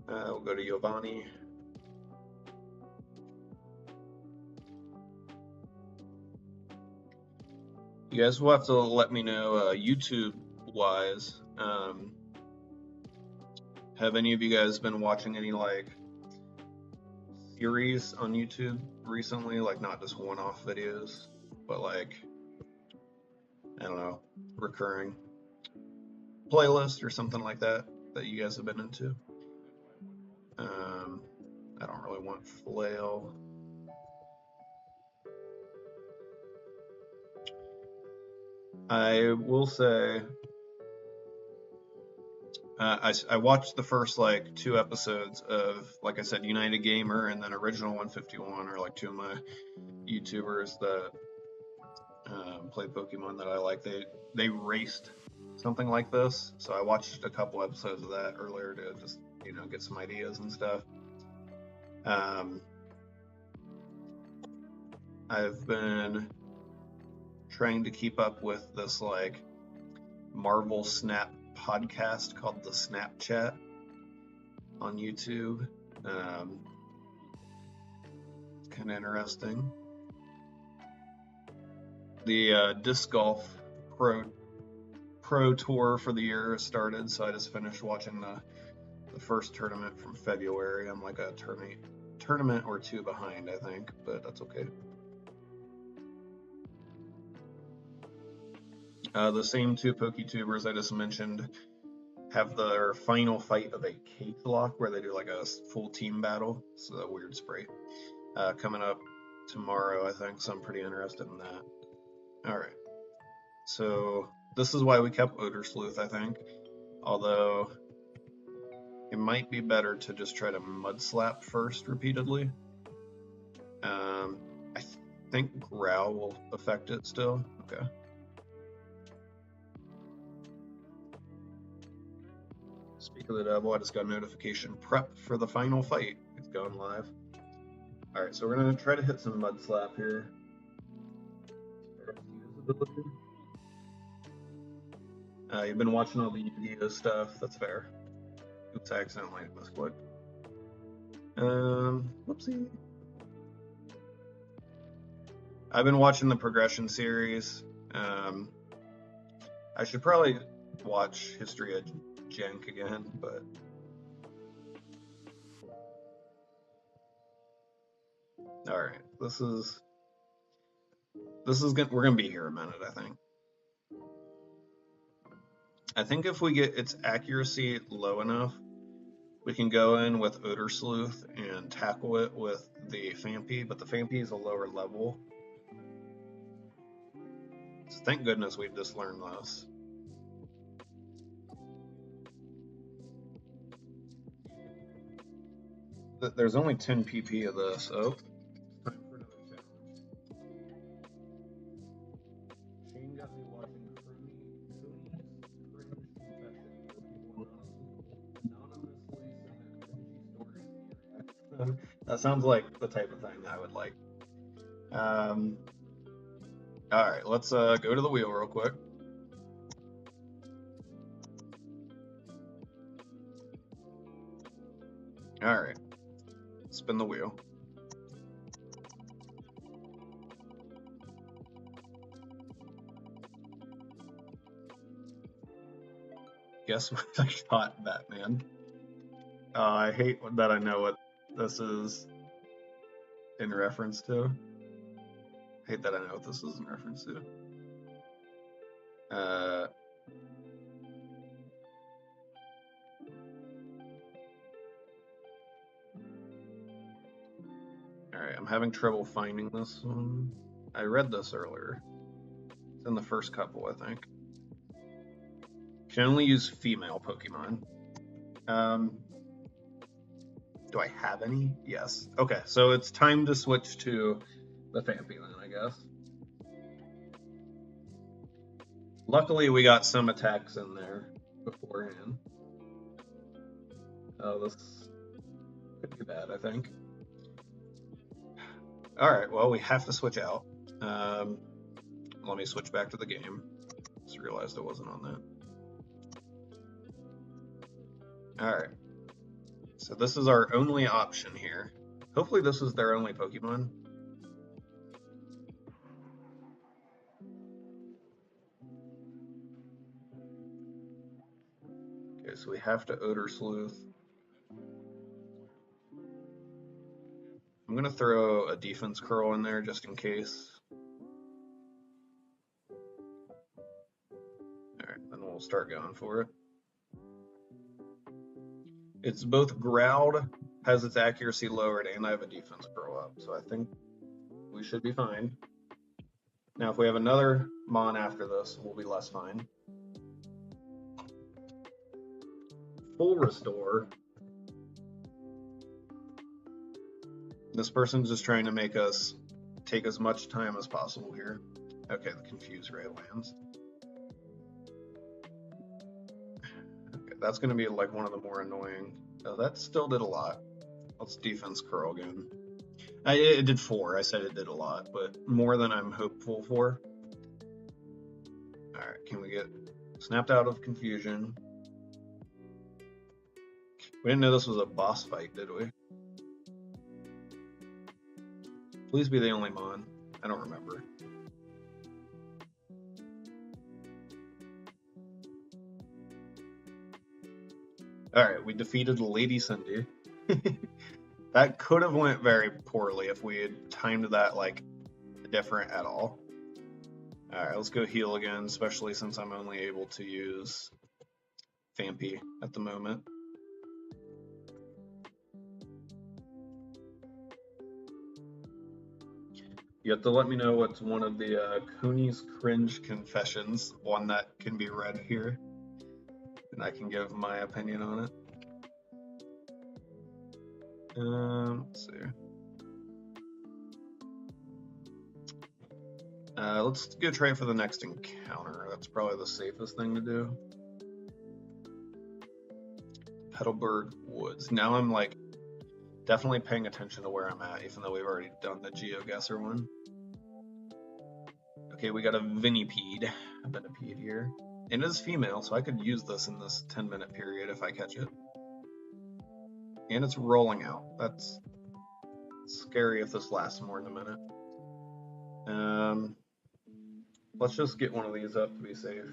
We'll go to Giovanni. You guys will have to let me know, YouTube-wise, have any of you guys been watching any, like, series on YouTube recently? Like, not just one-off videos, but, like, I don't know, recurring playlist or something like that you guys have been into? I don't really want Flail. I will say, I watched the first like 2 episodes of, like I said, United Gamer and then Original 151 are like 2 of my YouTubers that play Pokemon that I like. They raced something like this, so I watched a couple episodes of that earlier to just, you know, get some ideas and stuff. I've been trying to keep up with this like Marvel Snap podcast called the Snapchat on YouTube. It's kind of interesting. The disc golf pro tour for the year has started, so I just finished watching the first tournament from February. I'm like a tournament or 2 behind, I think, but that's okay. The same 2 PokeTubers I just mentioned have their final fight of a cage lock where they do like a full team battle. So that weird spray coming up tomorrow, I think. So I'm pretty interested in that. All right. So this is why we kept Odor Sleuth, I think. Although it might be better to just try to Mud Slap first repeatedly. I think Growl will affect it still. Okay. Speak of the devil, I just got a notification. Prep for the final fight. It's going live. Alright, so we're going to try to hit some Mud Slap here. You've been watching all the Yu-Gi-Oh stuff. That's fair. Oops, I accidentally misclicked. Whoopsie. I've been watching the Progression series. I should probably watch History of Jank again, but all right, this is we're gonna be here a minute, I think. I think if we get its accuracy low enough, We can go in with Odor Sleuth and tackle it with the Fampi, but the Fampi is a lower level. So thank goodness we just learned this. There's only 10 PP of this. Oh, time for another challenge. Shane got me watching Cooney's Cringe Confession, where people anonymously send their cringy stories to me. That sounds like the type of thing I would like. Alright, let's go to the wheel real quick. Alright, spin the wheel. Guess what I got, Batman? I hate that I know what this is in reference to. I hate that I know what this is in reference to. Alright, I'm having trouble finding this one. I read this earlier. It's in the first couple, I think. Can only use female Pokemon. Do I have any? Yes. Okay, so it's time to switch to the Fampi then, I guess. Luckily, we got some attacks in there beforehand. Oh, this could be bad, I think. Alright, well, we have to switch out. Let me switch back to the game. Just realized I wasn't on that. Alright. So this is our only option here. Hopefully this is their only Pokemon. Okay, so we have to Odor Sleuth. I'm gonna throw a defense curl in there just in case. Alright, then we'll start going for it. It's both growled, has its accuracy lowered, and I have a defense curl up, so I think we should be fine. Now, if we have another Mon after this, we'll be less fine. Full restore. This person's just trying to make us take as much time as possible here. Okay, the Confuse Ray lands. Okay, that's going to be like one of the more annoying. Oh, that still did a lot. Let's defense curl again. It did 4. I said it did a lot, but more than I'm hopeful for. Alright, can we get snapped out of confusion? We didn't know this was a boss fight, did we? Please be the only Mon. I don't remember. Alright, we defeated Lady Cindy. That could have went very poorly if we had timed that, like, different at all. Alright, let's go heal again, especially since I'm only able to use Fampi at the moment. You have to let me know what's one of the Cooney's Cringe Confessions, one that can be read here, and I can give my opinion on it. Let's see. Let's go try for the next encounter. That's probably the safest thing to do. Petalburg Woods. Now I'm like definitely paying attention to where I'm at, even though we've already done the GeoGuessr one. Okay, we got a Venipede here. And it is female, so I could use this in this 10-minute period if I catch it. And it's rolling out. That's scary if this lasts more than a minute. Let's just get one of these up to be safe.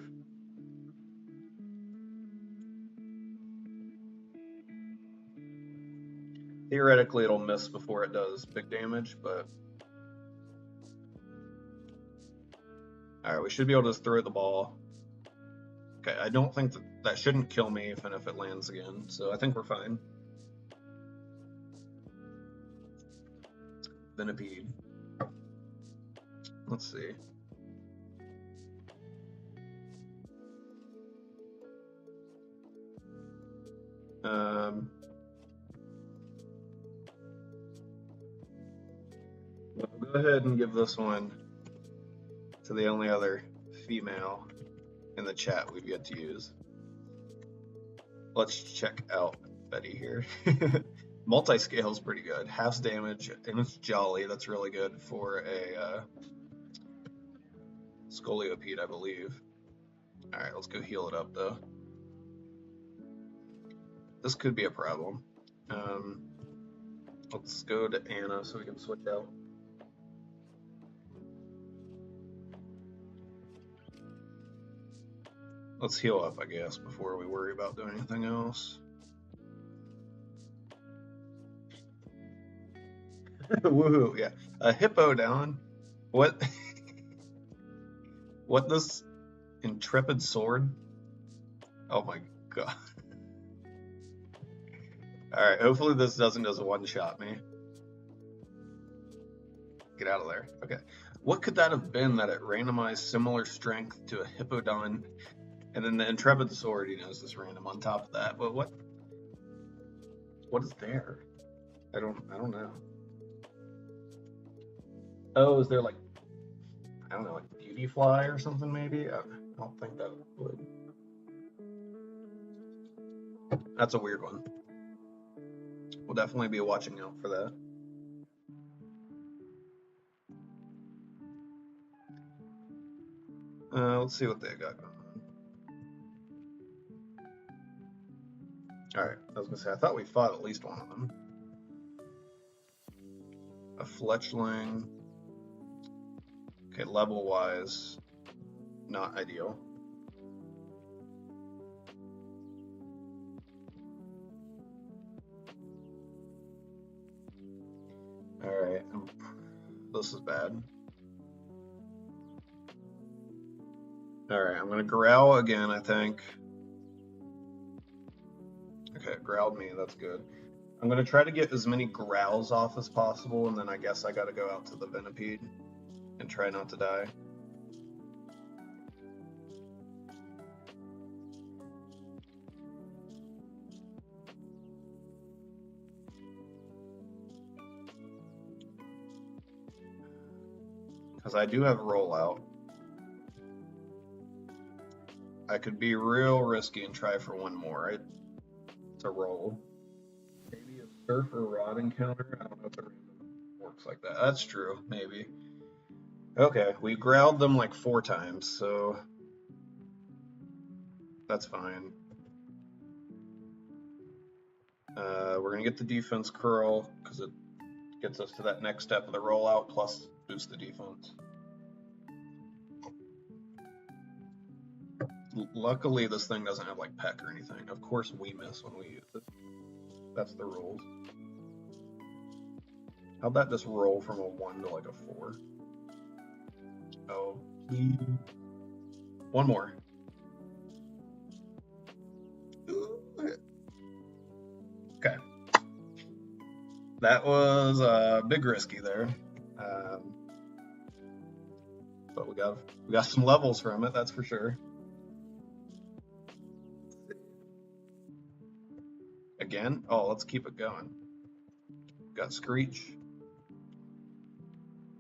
Theoretically, it'll miss before it does big damage, but... Alright, we should be able to just throw the ball. Okay, I don't think that shouldn't kill me even if it lands again, so I think we're fine. Venipede. Let's see. We'll go ahead and give this one to the only other female in the chat we've yet to use. Let's check out Betty here. Multi-scale is pretty good. Half damage, and it's jolly. That's really good for a Scoliopede, I believe. Alright, let's go heal it up, though. This could be a problem. Let's go to Anna so we can switch out. Let's heal up, I guess, before we worry about doing anything else. Woohoo, yeah. A hippo down. What? What this intrepid sword? Oh my god. Alright, hopefully this doesn't just one-shot me. Get out of there. Okay. What could that have been that it randomized similar strength to a hippodon? And then the intrepid sword, you know, is just random on top of that. But what is there? I don't know. Oh, is there like, I don't know, like beauty fly or something maybe? I don't think that would. That's a weird one. We'll definitely be watching out for that. Let's see what they got going on. Alright, I was gonna say, I thought we fought at least one of them. A fletchling. Okay, level-wise, not ideal. Alright, this is bad. Alright, I'm gonna growl again, I think. Okay, it growled me, that's good. I'm gonna try to get as many growls off as possible, and then I guess I gotta go out to the Venipede and try not to die. Because I do have rollout. I could be real risky and try for one more. It's a roll. Maybe a surf or rod encounter. I don't know if it works like that. That's true, maybe. Okay, we growled them like 4 times, so that's fine. We're gonna get the defense curl because it gets us to that next step of the rollout, plus boost the defense. Luckily, this thing doesn't have like peck or anything. Of course, we miss when we use it. That's the rules. How'd that just roll from a 1 to like a 4? Oh, please. One more. Okay. That was a big risky there. But we got some levels from it, that's for sure. Again? Oh, let's keep it going. Got Screech.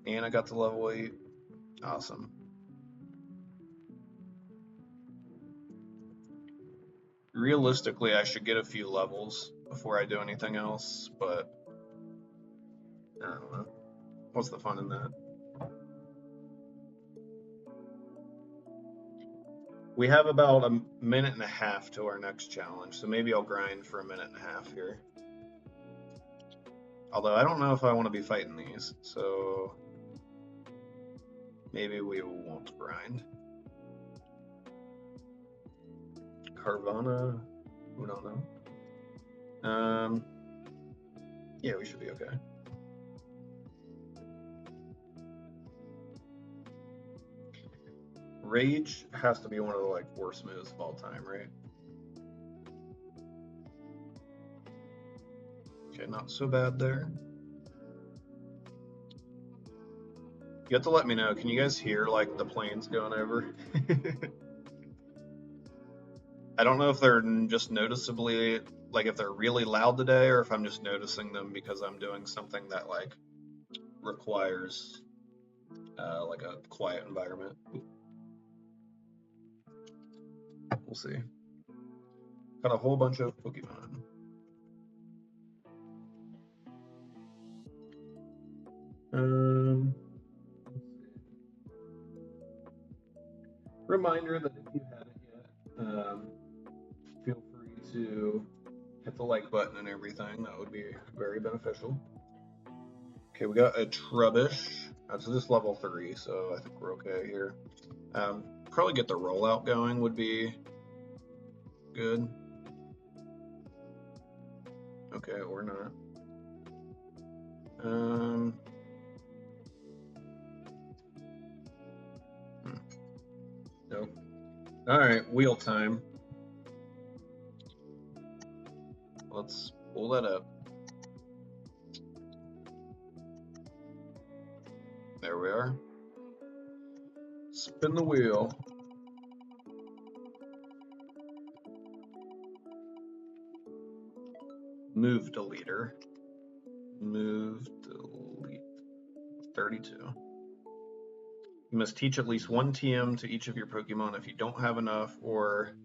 And I got to level 8. Awesome. Realistically, I should get a few levels before I do anything else, but I don't know. What's the fun in that? We have about a minute and a half to our next challenge, so maybe I'll grind for a minute and a half here. Although I don't know if I want to be fighting these, so maybe we won't grind. Carvana, we don't know. Yeah, we should be okay. Rage has to be one of the like worst moves of all time, right? Okay, not so bad there. You have to let me know. Can you guys hear like the planes going over? I don't know if they're just noticeably, like if they're really loud today, or if I'm just noticing them because I'm doing something that like requires like a quiet environment. We'll see. Got a whole bunch of Pokemon. Reminder that if you haven't yet, feel free to hit the like button and everything. That would be very beneficial. Okay, we got a Trubbish. That's just level 3, so I think we're okay here. Probably get the rollout going would be good. Okay, or not. Nope. Alright, wheel time. Let's pull that up. There we are. Spin the wheel. Move deleter. Move delete. 32. You must teach at least one TM to each of your Pokemon. If you don't have enough or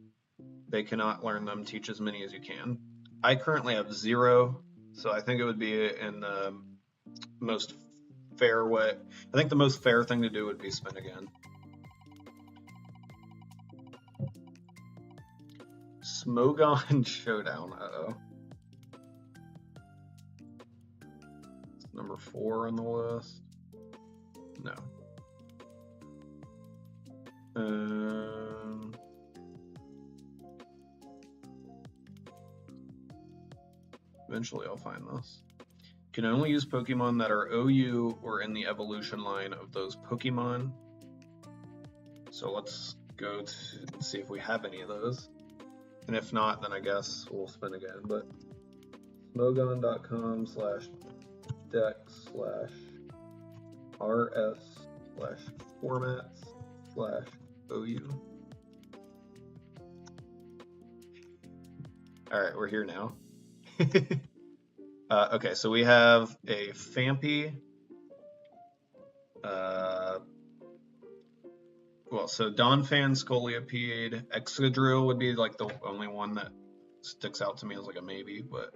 they cannot learn them, teach as many as you can. I currently have 0, so I think it would be in the most fair way. I think the most fair thing to do would be spin again. Smogon Showdown. Uh-oh. Number 4 on the list. No. Eventually I'll find this. Can only use Pokemon that are OU or in the evolution line of those Pokemon. So let's go to see if we have any of those. And if not, then I guess we'll spin again. But smogon.com/dex/rs/formats/OU. Alright, we're here now. Okay, so we have a Phanpy. Well, so Donphan, Scolipede, Excadrill would be like the only one that sticks out to me as like a maybe, but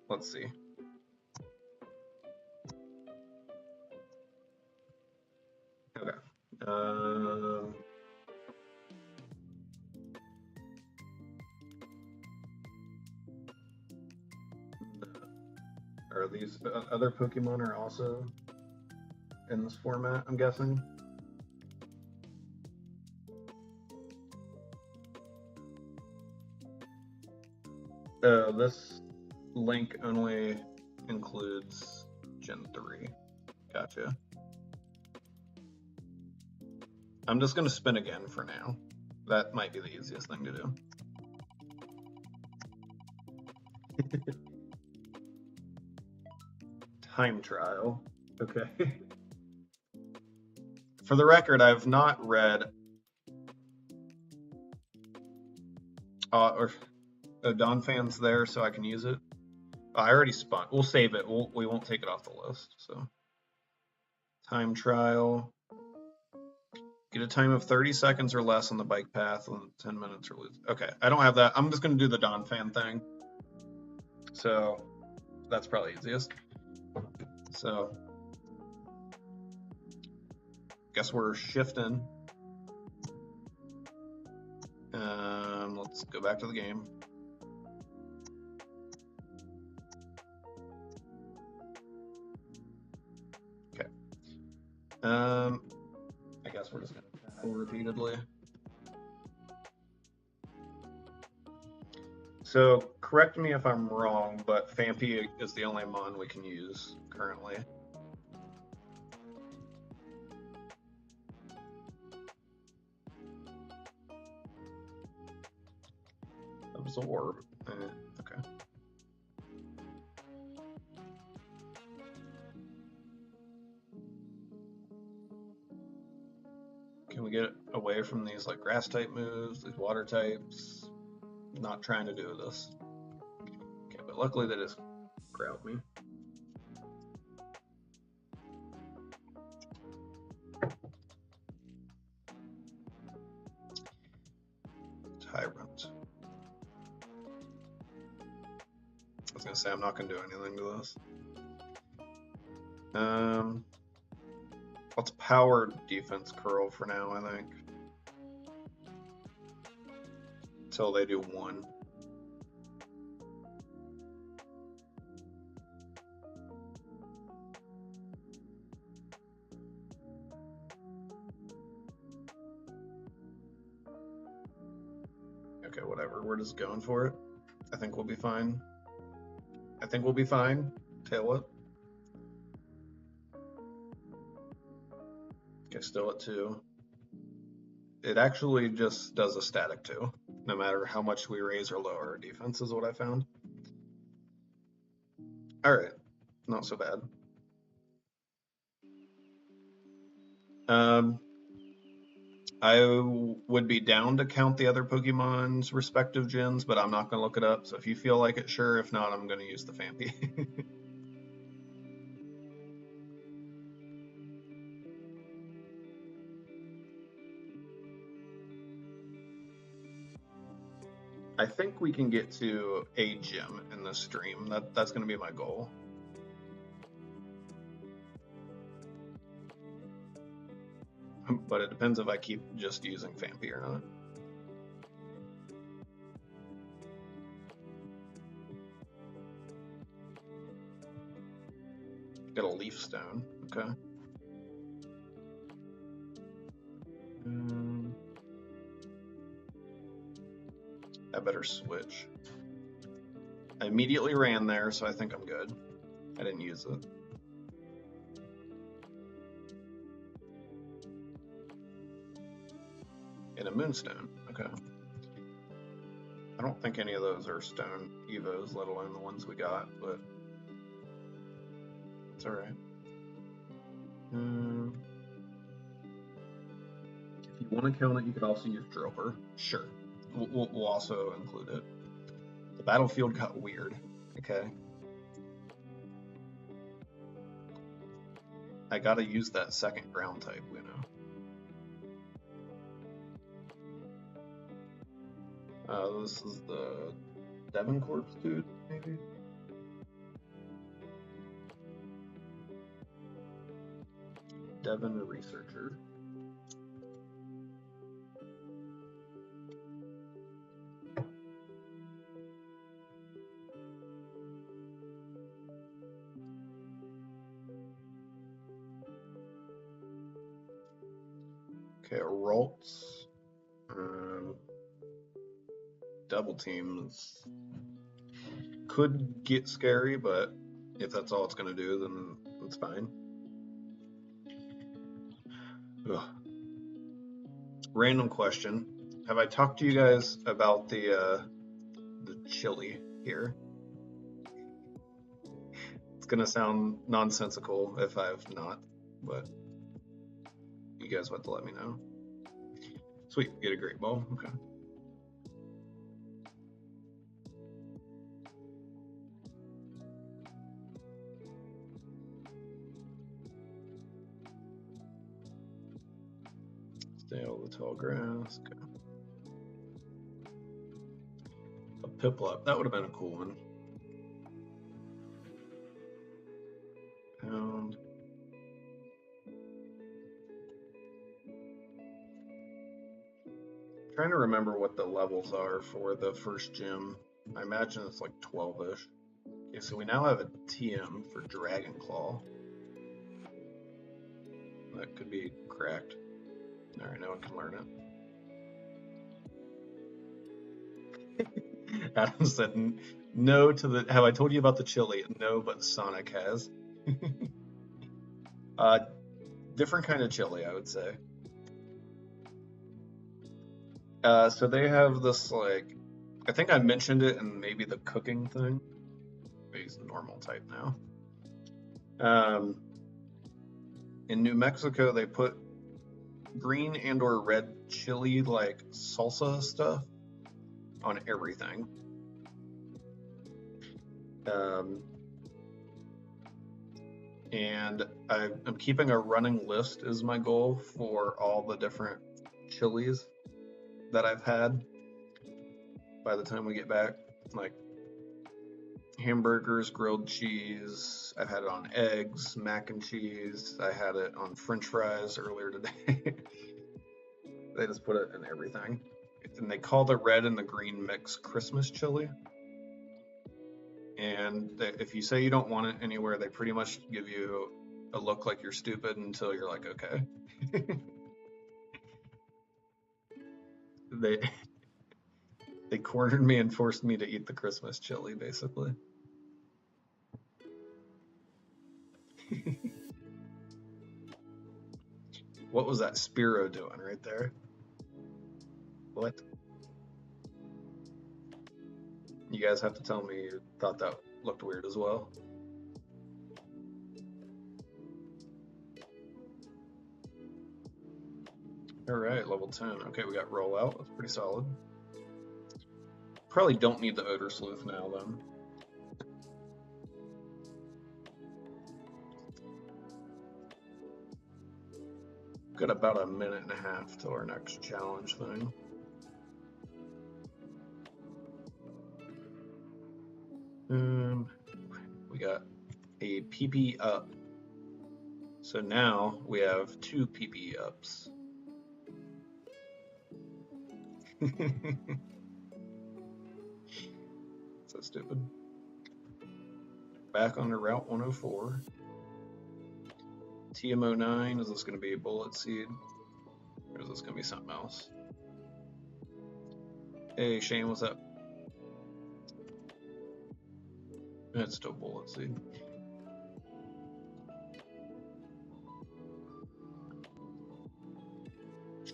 let's see. Okay. Are these other Pokemon are also in this format, I'm guessing? This link only includes Gen 3. Gotcha. I'm just going to spin again for now. That might be the easiest thing to do. Time trial. Okay. For the record, I've not read Donphan's there, so I can use it. I already spun. We'll save it. We won't take it off the list. So, time trial. Get a time of 30 seconds or less on the bike path in 10 minutes or lose. Okay, I don't have that. I'm just going to do the Donphan thing. So, that's probably easiest. So, guess we're shifting. Let's go back to the game. Okay. I guess we're just gonna tackle repeatedly. So correct me if I'm wrong, but Phanpy is the only mon we can use currently. Absorb. Okay. Can we get away from these like grass type moves, these water types? Not trying to do this. Okay, but luckily they just crowd me. Tyrant. I was gonna say I'm not gonna do anything to this. Let's power defense curl for now, I think. Until they do 1. Okay, whatever. We're just going for it. I think we'll be fine. I think we'll be fine. Tail it. Okay, still at 2. It actually just does a static 2, no matter how much we raise or lower our defense, is what I found. Alright, not so bad. I would be down to count the other Pokemon's respective gens, but I'm not going to look it up, so if you feel like it, sure. If not, I'm going to use the Fampi. I think we can get to a gym in this stream. That's going to be my goal. But it depends if I keep just using Fampi or not. Got a Leaf Stone. Okay. I better switch. I immediately ran there, so I think I'm good. I didn't use it. And a Moonstone. Okay. I don't think any of those are stone evos, let alone the ones we got, but it's alright. If you want to count it, you could also use Droper. Sure. We'll also include it. The battlefield got weird. Okay. I gotta use that second ground type, you know. This is the Devon Corpse dude, maybe? Devon the Researcher. Okay, Ralts. Double teams could get scary, but if that's all it's going to do, then it's fine. Ugh. Random question. Have I talked to you guys about the chili here? It's going to sound nonsensical if I have not, but you guys want to let me know. Sweet, get a great ball. Okay. Stay over the tall grass. Okay. A Piplup. That would have been a cool one. Pound. Trying to remember what the levels are for the first gym. I imagine it's like 12-ish. Okay, so we now have a TM for Dragon Claw. That could be cracked. Alright, now I can learn it. Adam said no to the... Have I told you about the chili? No, but Sonic has. Different kind of chili, I would say. So they have this, like... I think I mentioned it in maybe the cooking thing. He's the normal type now. In New Mexico, they put green and or red chili, like salsa stuff, on everything. And I'm keeping a running list is my goal for all the different chilies that I've had by the time we get back. Like hamburgers, grilled cheese, I've had it on eggs, mac and cheese, I had it on french fries earlier today. They just put it in everything. And they call the red and the green mix Christmas chili. And if you say you don't want it anywhere, they pretty much give you a look like you're stupid until you're like, okay. They cornered me and forced me to eat the Christmas chili, basically. What was that Spiro doing right there? What? You guys have to tell me you thought that looked weird as well. Alright, level 10. Okay, we got rollout. That's pretty solid. Probably don't need the odor sleuth now, then. Got about a minute and a half till our next challenge thing. We got a PP up. So now we have 2 PP ups. So stupid. Back on to Route 104. TMO9, is this going to be a bullet seed? Or is this going to be something else? Hey Shane, what's up? It's still bullet seed.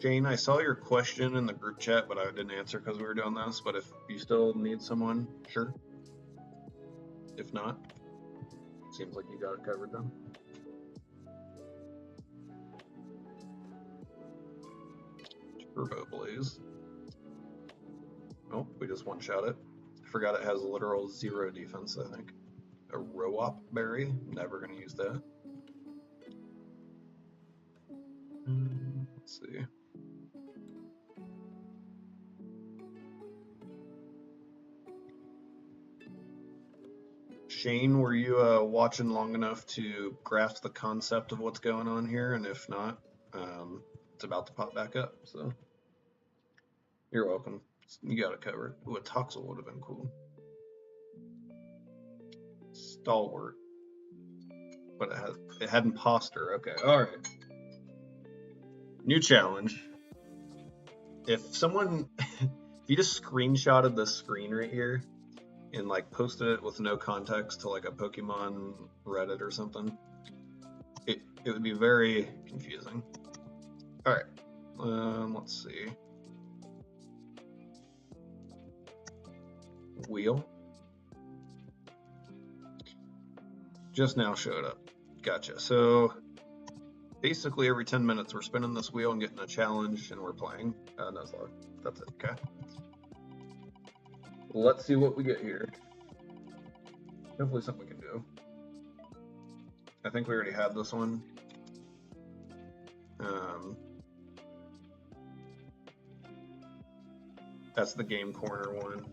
Shane, I saw your question in the group chat, but I didn't answer because we were doing this. But if you still need someone, sure. If not, seems like you got it covered then. Turbo Blaze. Oh, we just one-shot it. I forgot it has literal 0 defense, I think. A Roop berry, never gonna use that. Let's see. Shane, were you watching long enough to grasp the concept of what's going on here? And if not, it's about to pop back up, so you're welcome. You got it covered. Ooh, a Toxel would have been cool. Stalwart. But it had imposter. Okay, alright. New challenge. If someone, if you just screenshotted this screen right here and like posted it with no context to like a Pokemon Reddit or something, it would be very confusing. Alright, let's see. Wheel. Just now showed up. Gotcha. So basically every 10 minutes we're spinning this wheel and getting a challenge and we're playing. Nuzlocke. That's it. Okay. Let's see what we get here. Hopefully something we can do. I think we already had this one. That's the game corner one.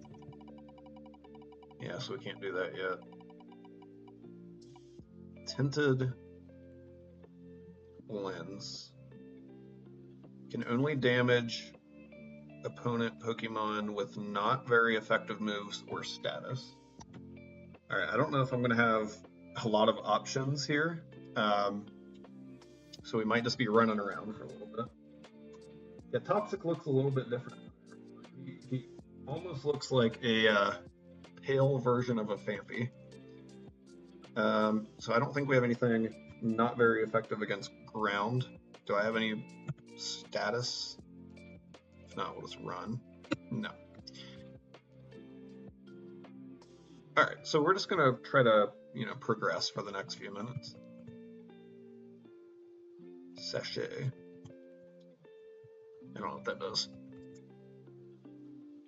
Yeah, so we can't do that yet. Tinted lens. Can only damage opponent Pokemon with not very effective moves or status. Alright, I don't know if I'm going to have a lot of options here. So we might just be running around for a little bit. Yeah, Toxic looks a little bit different. He almost looks like a pale version of a Phanpy. So I don't think we have anything not very effective against ground. Do I have any status? If not, we'll just run. No. Alright, so we're just gonna try to, progress for the next few minutes. Sachet. I don't know what that does.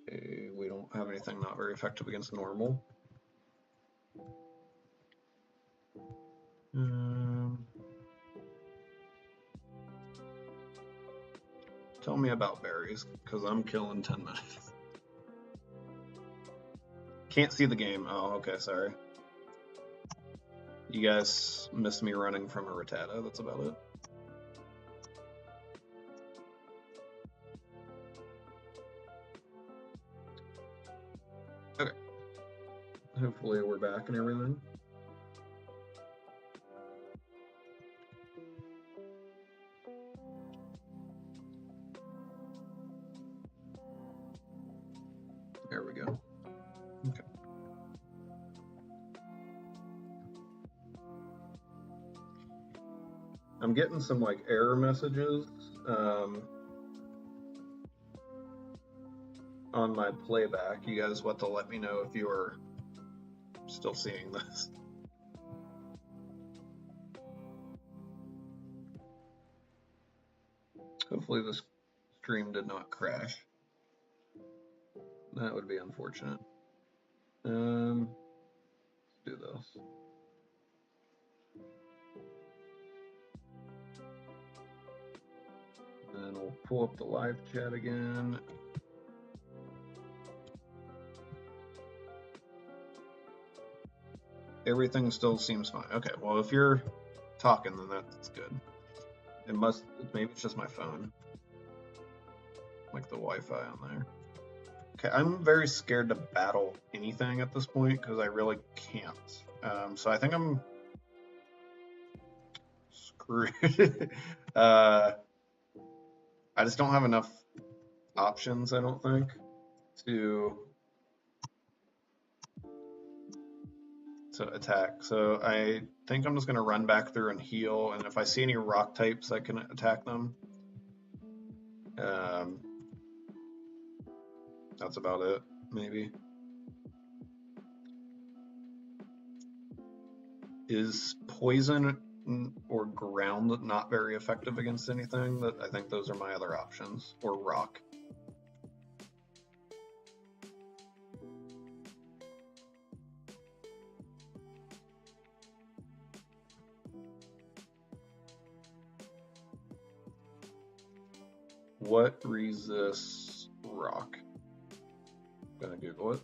Okay, we don't have anything not very effective against normal. Tell me about berries, because I'm killing 10 minutes. Can't see the game. Oh, okay, sorry. You guys missed me running from a Rattata, that's about it. Okay. Hopefully we're back and everything. There we go. Okay. I'm getting some like error messages on my playback. You guys want to let me know if you are still seeing this. Hopefully this stream did not crash. That would be unfortunate. Let's do this. And we'll pull up the live chat again. Everything still seems fine. Okay, well, if you're talking, then that's good. Maybe it's just my phone. Like the Wi-Fi on there. Okay, I'm very scared to battle anything at this point because I really can't. So I think I'm screwed. I just don't have enough options, I don't think, to attack. So I think I'm just going to run back through and heal, and if I see any rock types, I can attack them. That's about it, maybe. Is poison or ground not very effective against anything? I think those are my other options, or rock. What resists rock? I'm gonna Google it.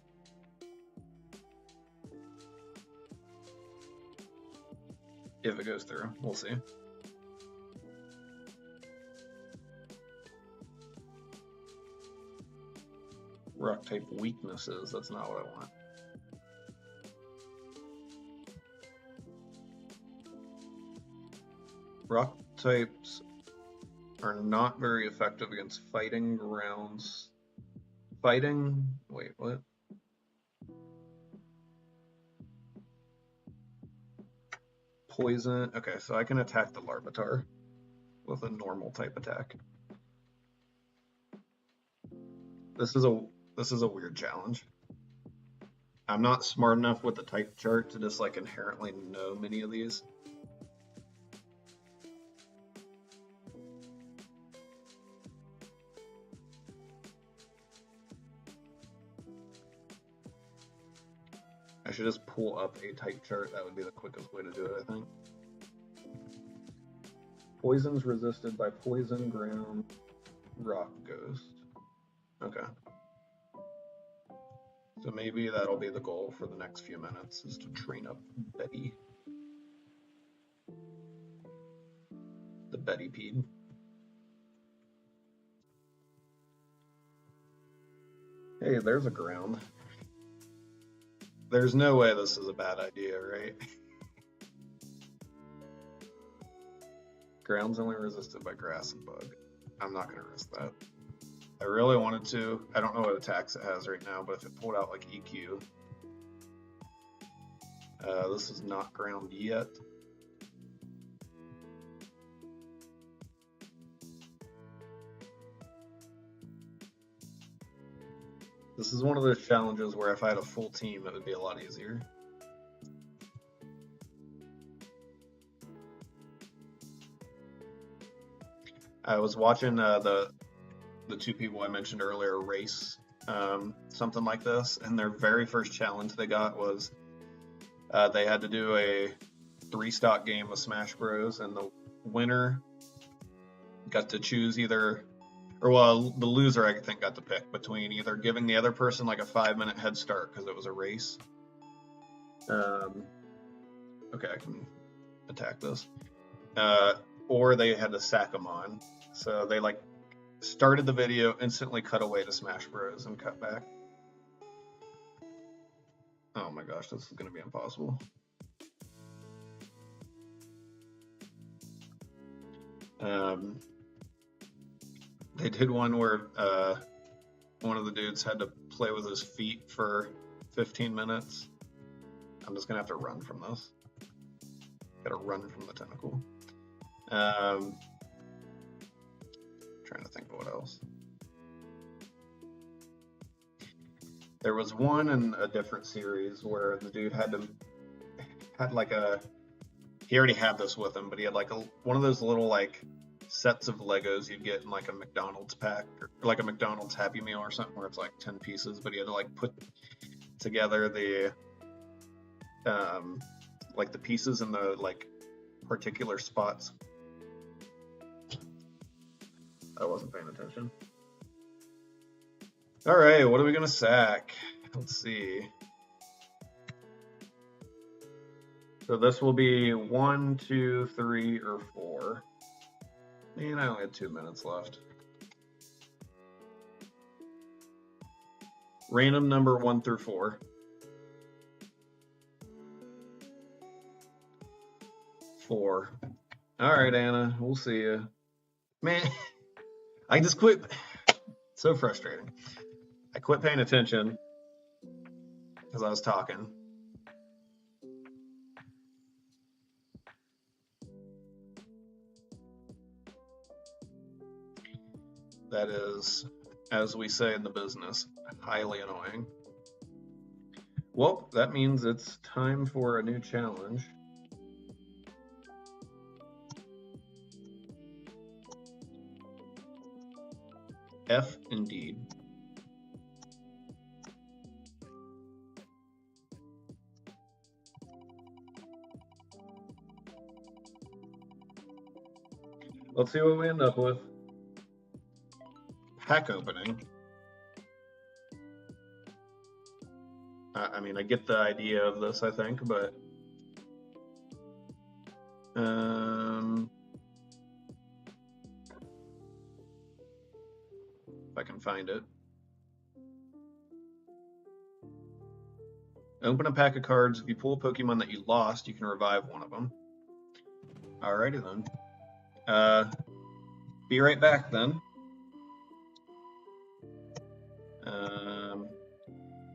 If it goes through, we'll see. Rock type weaknesses, that's not what I want. Rock types are not very effective against fighting grounds. Wait, what? Poison, okay, so I can attack the Larvitar with a normal type attack. This is a weird challenge. I'm not smart enough with the type chart to just like inherently know many of these. I should just pull up a type chart. That would be the quickest way to do it, I think. Poison's resisted by poison, ground, rock, ghost. Okay. So maybe that'll be the goal for the next few minutes, is to train up Betty. The Betty-pede. Hey, there's a ground. There's no way this is a bad idea, right? Ground's only resisted by grass and bug. I'm not going to risk that. I really wanted to. I don't know what attacks it has right now, but if it pulled out like EQ. This is not ground yet. This is one of those challenges where if I had a full team, it would be a lot easier. I was watching the the two people I mentioned earlier race something like this, and their very first challenge they got was they had to do a 3-stock game of Smash Bros, and the winner got to choose either, or well, the loser I think got to pick between either giving the other person like a 5-minute head start because it was a race. Okay, I can attack this. Or they had to sack them on. So they like started the video, instantly cut away to Smash Bros and cut back. Oh my gosh, this is gonna be impossible. They did one where one of the dudes had to play with his feet for 15 minutes. I'm just gonna have to run from this. Gotta run from the tentacle. Trying to think of what else. There was one in a different series where the dude had like a, he already had this with him, but he had like one of those little like sets of Legos you'd get in like a McDonald's pack, or like a McDonald's Happy Meal or something, where it's like 10 pieces, but he had to like put together the like the pieces in the like particular spots. I wasn't paying attention. All right, what are we gonna sack? Let's see. So this will be 1, 2, 3, or 4. And I only had 2 minutes left. Random number 1 through 4. 4. All right, Anna, we'll see you. Man, I just quit. So frustrating. I quit paying attention because I was talking. That is, as we say in the business, highly annoying. Well, that means it's time for a new challenge. F indeed. Let's see what we end up with. Pack opening. I mean, I get the idea of this, I think, but if I can find it. Open a pack of cards. If you pull a Pokemon that you lost, you can revive one of them. Alrighty then. Be right back then.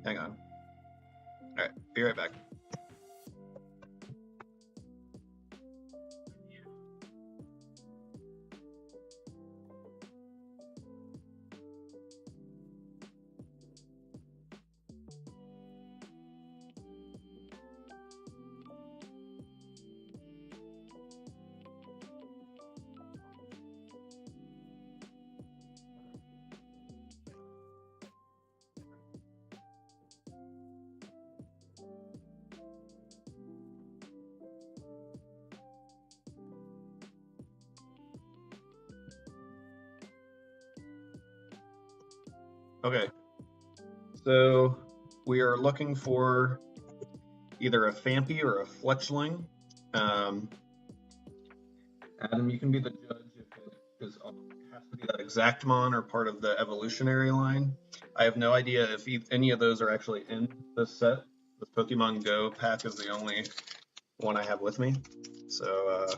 Hang on. Alright, be right back. Okay, so we are looking for either a Phanpy or a Fletchling. Adam, you can be the judge if it has to be that Exactmon or part of the evolutionary line. I have no idea if any of those are actually in this set. The Pokemon Go pack is the only one I have with me. So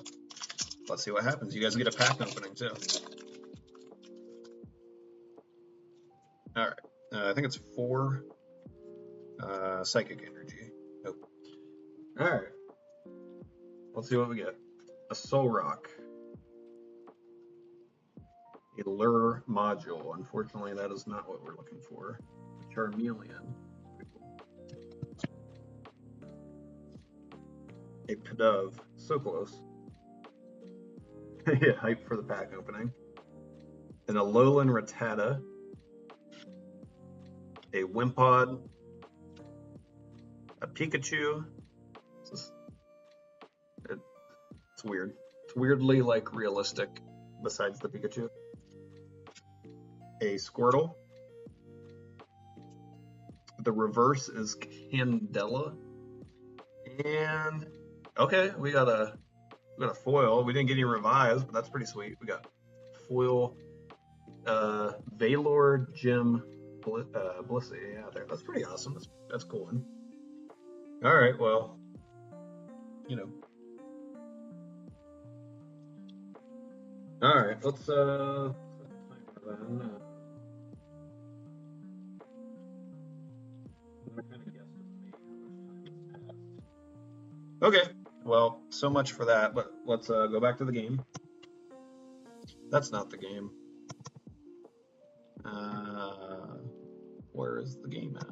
let's see what happens. You guys get a pack opening too. All right, I think it's 4 psychic energy. Nope. All right, let's see what we get. A Soul Rock, a Lure Module. Unfortunately, that is not what we're looking for. A Charmeleon, a Pidove. So close. Yeah, hype for the pack opening. an Alolan Rattata, a Wimpod, a Pikachu. It's weird. It's weirdly like realistic besides the Pikachu. A Squirtle. The reverse is Candela. And okay, we got a foil. We didn't get any revives, but that's pretty sweet. We got foil Valor Gym Blissey. Yeah, there. That's pretty awesome. That's cool one. All right, well, you know. All right, let's okay, well, so much for that, but let's go back to the game. That's not the game. Where is the game at?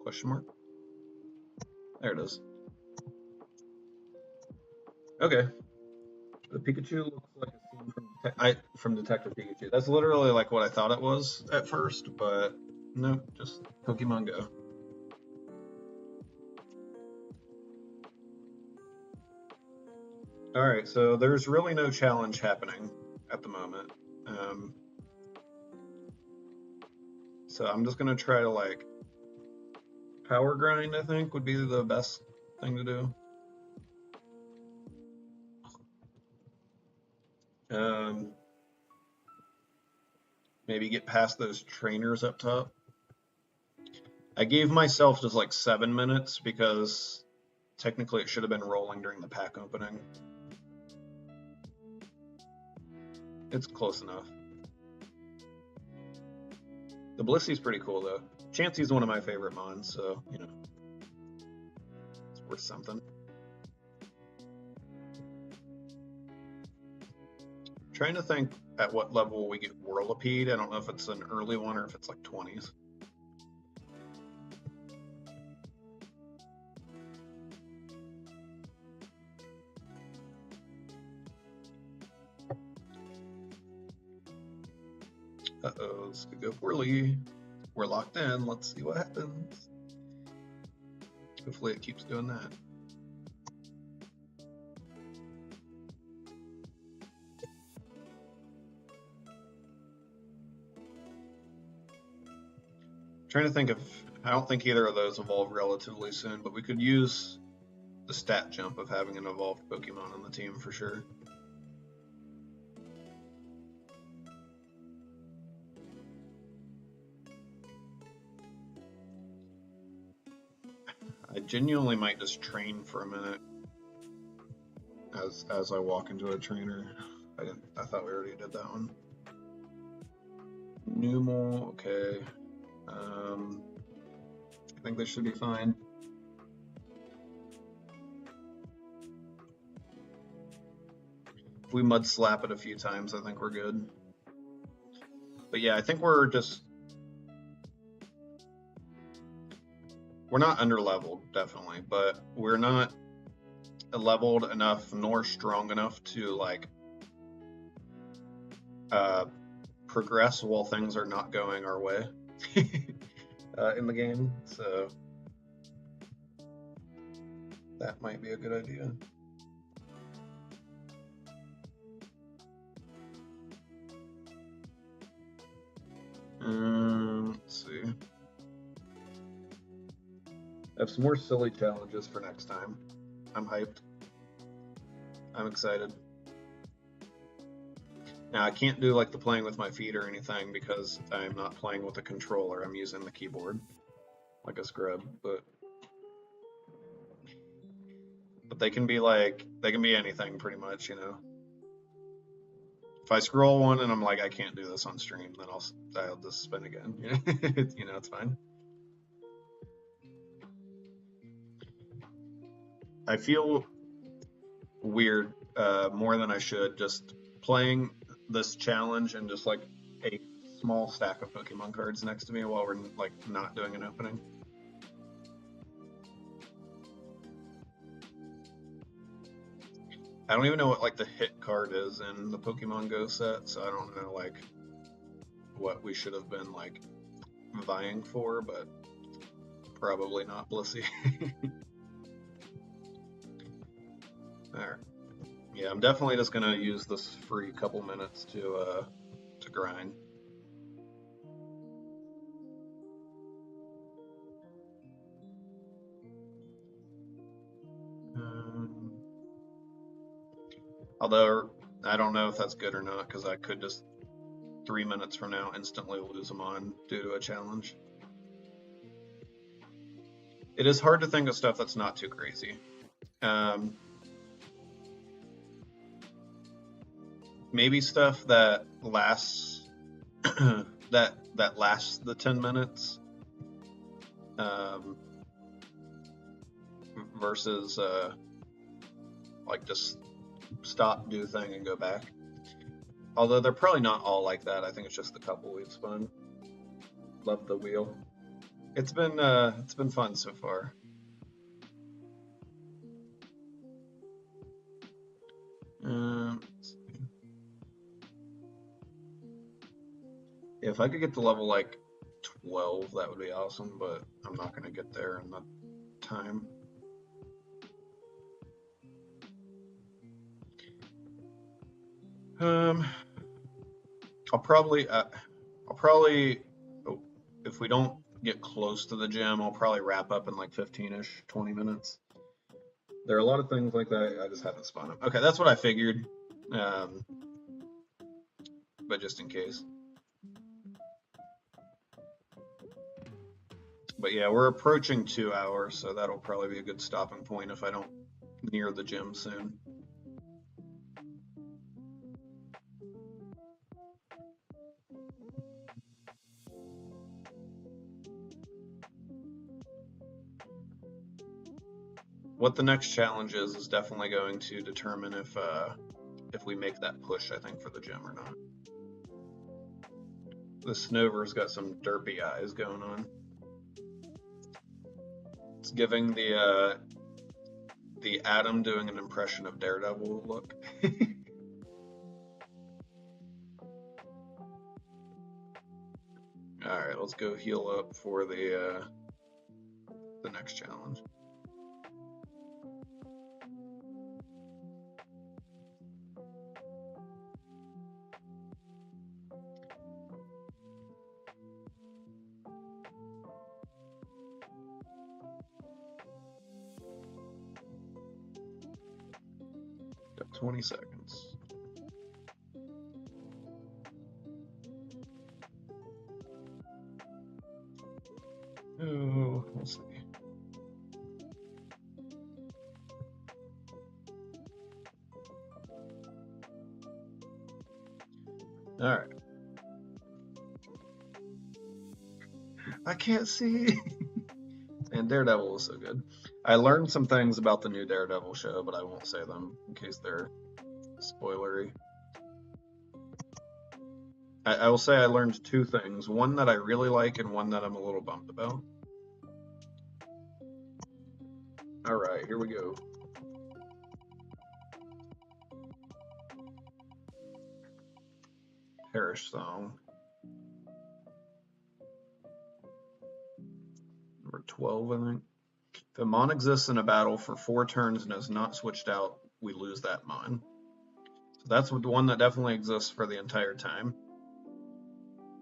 Question mark? There it is. Okay. The Pikachu looks like a scene from Detective Pikachu. That's literally like what I thought it was at first, but no, just Pokemon Go. Alright, so there's really no challenge happening at the moment. So I'm just gonna try to like power grind, I think, would be the best thing to do. Maybe get past those trainers up top. I gave myself just like 7 minutes because technically it should have been rolling during the pack opening. It's close enough. The Blissey's pretty cool though. Chansey's one of my favorite mons, so you know, it's worth something. Trying to think at what level we get Whirlipede. I don't know if it's an early one or if it's like 20s. Uh-oh, this could go poorly. We're locked in. Let's see what happens. Hopefully it keeps doing that. Trying to think of, I don't think either of those evolve relatively soon, but we could use the stat jump of having an evolved Pokemon on the team for sure. I genuinely might just train for a minute as I walk into a trainer. I thought we already did that one. Numel, okay. I think this should be fine. If we mud slap it a few times, I think we're good. But yeah, I think we're not underleveled, definitely, but we're not leveled enough nor strong enough to like progress while things are not going our way in the game, so that might be a good idea. Let's see. I have some more silly challenges for next time. I'm hyped. I'm excited. Now I can't do like the playing with my feet or anything because I'm not playing with a controller. I'm using the keyboard like a scrub, but they can be anything pretty much, you know. If I scroll one and I'm like, I can't do this on stream, then I'll just spin again. You know, it's fine. I feel weird more than I should just playing this challenge and just like a small stack of Pokemon cards next to me while we're like not doing an opening. I don't even know what like the hit card is in the Pokemon Go set, so I don't know like what we should have been like vying for, but probably not Blissey. Alright. Yeah, I'm definitely just gonna use this free couple minutes to grind. Although I don't know if that's good or not, because I could just 3 minutes from now instantly lose them on due to a challenge. It is hard to think of stuff that's not too crazy. Maybe stuff that lasts that lasts the 10 minutes versus like just stop, do thing, and go back. Although they're probably not all like that. I think it's just the couple we've spun. Love the wheel. It's been fun so far. If I could get to level like 12, that would be awesome, but I'm not going to get there in the time. I'll probably, oh, if we don't get close to the gym, I'll probably wrap up in like 15-ish, 20 minutes. There are a lot of things like that I just haven't spun them. Okay, that's what I figured, but just in case. But yeah, we're approaching 2 hours, so that'll probably be a good stopping point if I don't near the gym soon. What the next challenge is definitely going to determine if we make that push, I think, for the gym or not. The Snover's got some derpy eyes going on. It's giving the Atom doing an impression of Daredevil look. Alright, let's go heal up for the next challenge. Got 20 seconds. Oh, we'll see. All right. I can't see. And Daredevil was so good. I learned some things about the new Daredevil show, but I won't say them in case they're spoilery. I will say I learned 2 things. One that I really like and one that I'm a little bummed about. Alright, here we go. Perish Song. Number 12, I think. If a Mon exists in a battle for 4 turns and is not switched out, we lose that Mon. So that's the one that definitely exists for the entire time.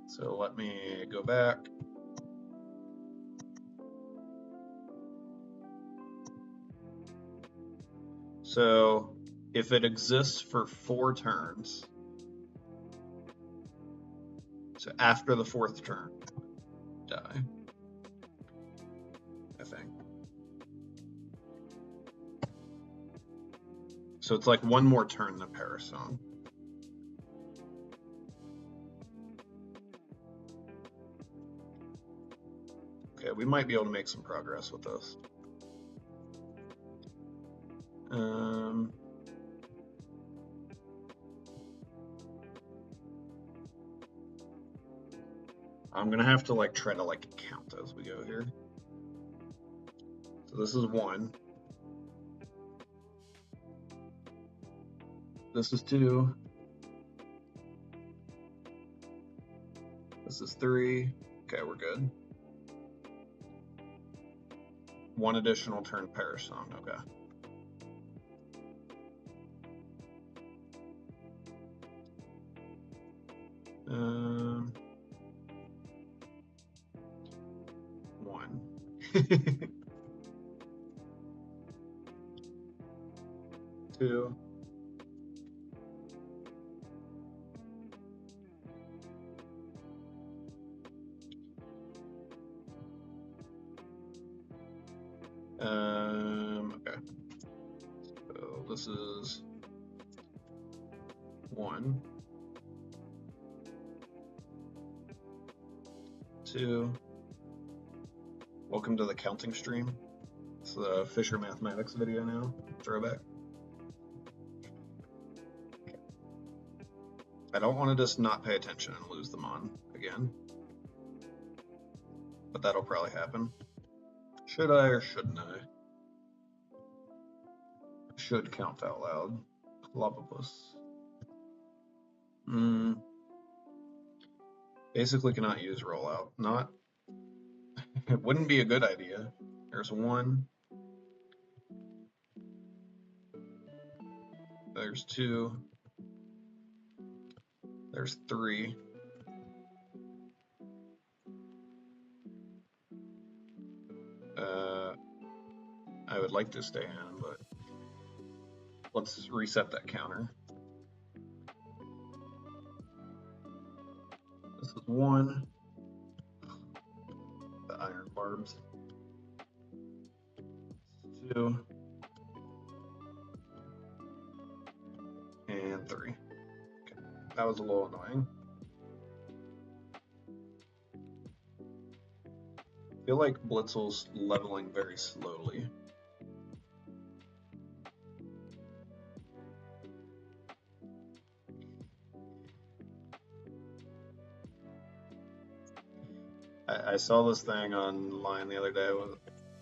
So let me go back. So if it exists for 4 turns, so after the 4th turn, die, I think. So it's like 1 more turn than Parasong. Okay, we might be able to make some progress with this. I'm gonna have to like try to like count as we go here. So this is 1. This is 2. This is 3. Okay, we're good. 1 additional turn perish zone. Okay. One. 2. Okay. So this is 1. 2. Welcome to the counting stream. It's the Fisher Mathematics video now. Throwback. I don't want to just not pay attention and lose them on again. But that'll probably happen. Should I or shouldn't I? Should count out loud. Lopopus. Basically cannot use rollout. Not. It wouldn't be a good idea. There's 1. There's 2. There's 3. I would like to stay in, but let's reset that counter. This is 1. The iron barbs. 2. And 3. Okay. That was a little annoying. I feel like Blitzel's leveling very slowly. I saw this thing online the other day.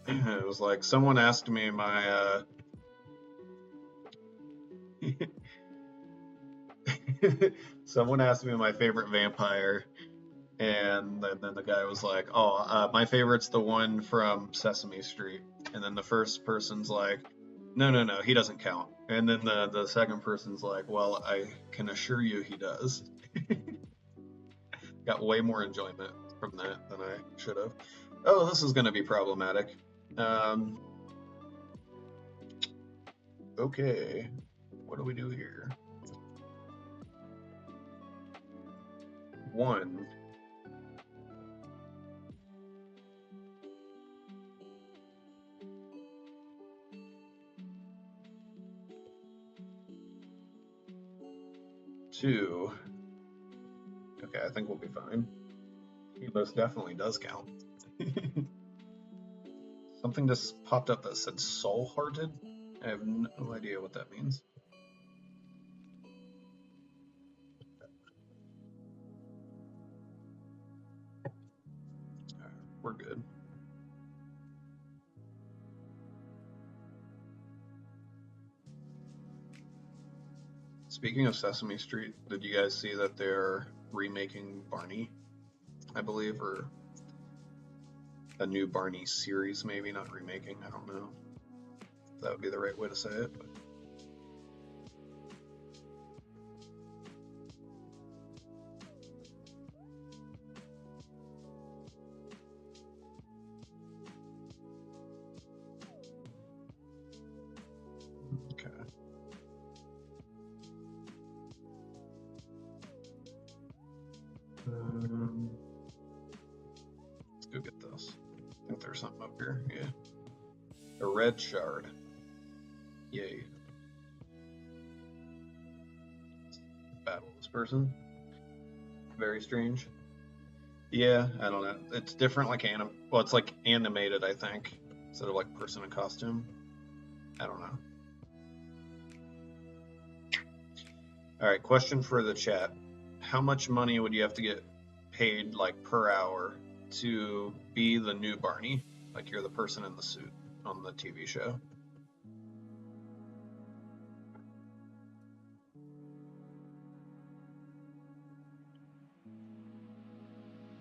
It was like someone asked me my someone asked me my favorite vampire, and then the guy was like, "Oh, my favorite's the one from Sesame Street." And then the first person's like, "No, he doesn't count." And then the second person's like, "Well, I can assure you he does." Got way more enjoyment from that than I should have. Oh, this is going to be problematic. Okay, what do we do here? 1. 2. Okay, I think we'll be fine. He most definitely does count. Something just popped up that said soul-hearted. I have no idea what that means. Right, we're good. Speaking of Sesame Street, did you guys see that they're remaking Barney, I believe, or a new Barney series, maybe, not remaking, I don't know if that would be the right way to say it, but okay. Let's go get this. I think there's something up here. Yeah. A red shard. Yay. Battle this person. Very strange. Yeah, I don't know. It's different, like well, it's like animated, I think, instead of like person in costume. I don't know. All right, question for the chat. How much money would you have to get paid, like, per hour to be the new Barney? Like, you're the person in the suit on the TV show.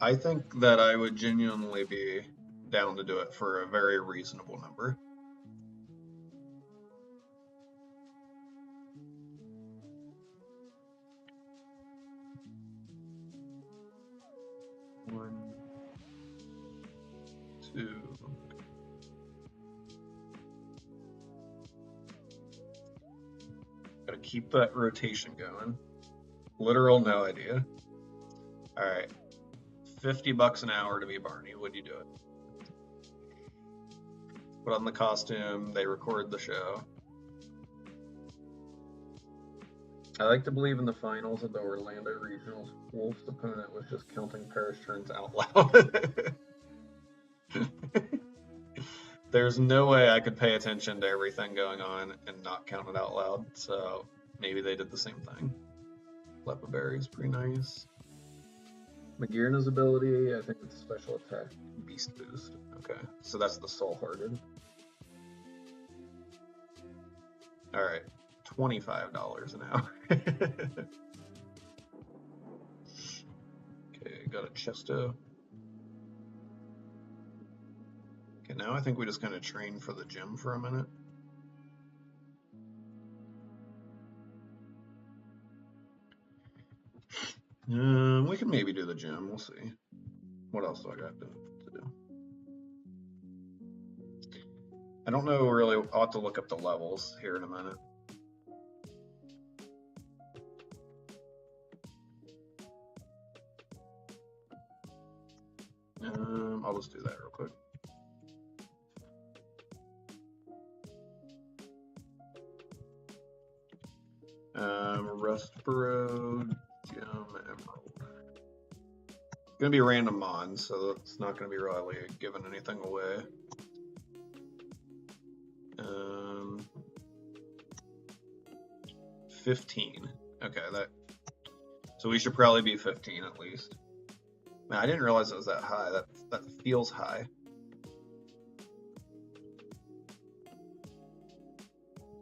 I think that I would genuinely be down to do it for a very reasonable number. One, two. Gotta keep that rotation going. Literal no idea. All right, $50 an hour to be Barney. Would you do it? Put on the costume. They record the show. I like to believe in the finals of the Orlando Regionals, Wolf's opponent was just counting parish turns out loud. There's no way I could pay attention to everything going on and not count it out loud, so maybe they did the same thing. Lepaberry's pretty nice. Magirna's ability, I think it's special attack, beast boost. Okay, so that's the soul-hearted. Alright, $25 an hour. Okay, got a Chesto. Okay, now I think we just kind of train for the gym for a minute. We can maybe do the gym, we'll see. What else do I got to do? I don't know really, I'll have to look up the levels here in a minute. I'll just do that real quick. Rustboro, Gem, Emerald. It's gonna be random mons, so it's not gonna be really giving anything away. 15. Okay, so we should probably be 15 at least. Man, I didn't realize it was that high. That feels high.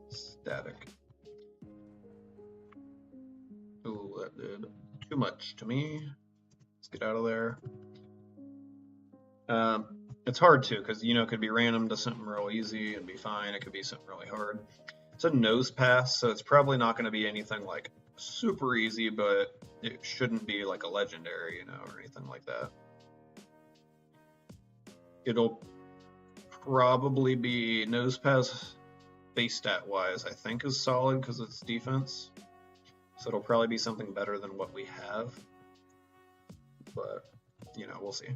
Static. Ooh, that did too much to me. Let's get out of there. It's hard too, because it could be random to something real easy and be fine. It could be something really hard. It's a nose pass, so it's probably not going to be anything like super easy, but it shouldn't be like a legendary, or anything like that. It'll probably be nose pass base stat wise, I think is solid because it's defense. So it'll probably be something better than what we have. But, we'll see.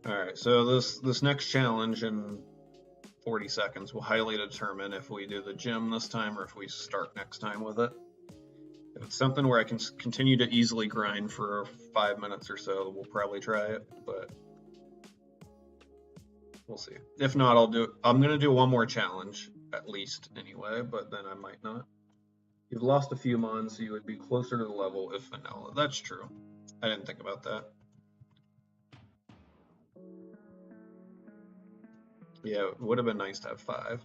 Alright, so this next challenge in 40 seconds will highly determine if we do the gym this time or if we start next time with it. If it's something where I can continue to easily grind for 5 minutes or so, we'll probably try it, but we'll see. If not, I'm going to do one more challenge, at least, anyway, but then I might not. You've lost a few mons, so you would be closer to the level if vanilla. That's true. I didn't think about that. Yeah, it would have been nice to have 5.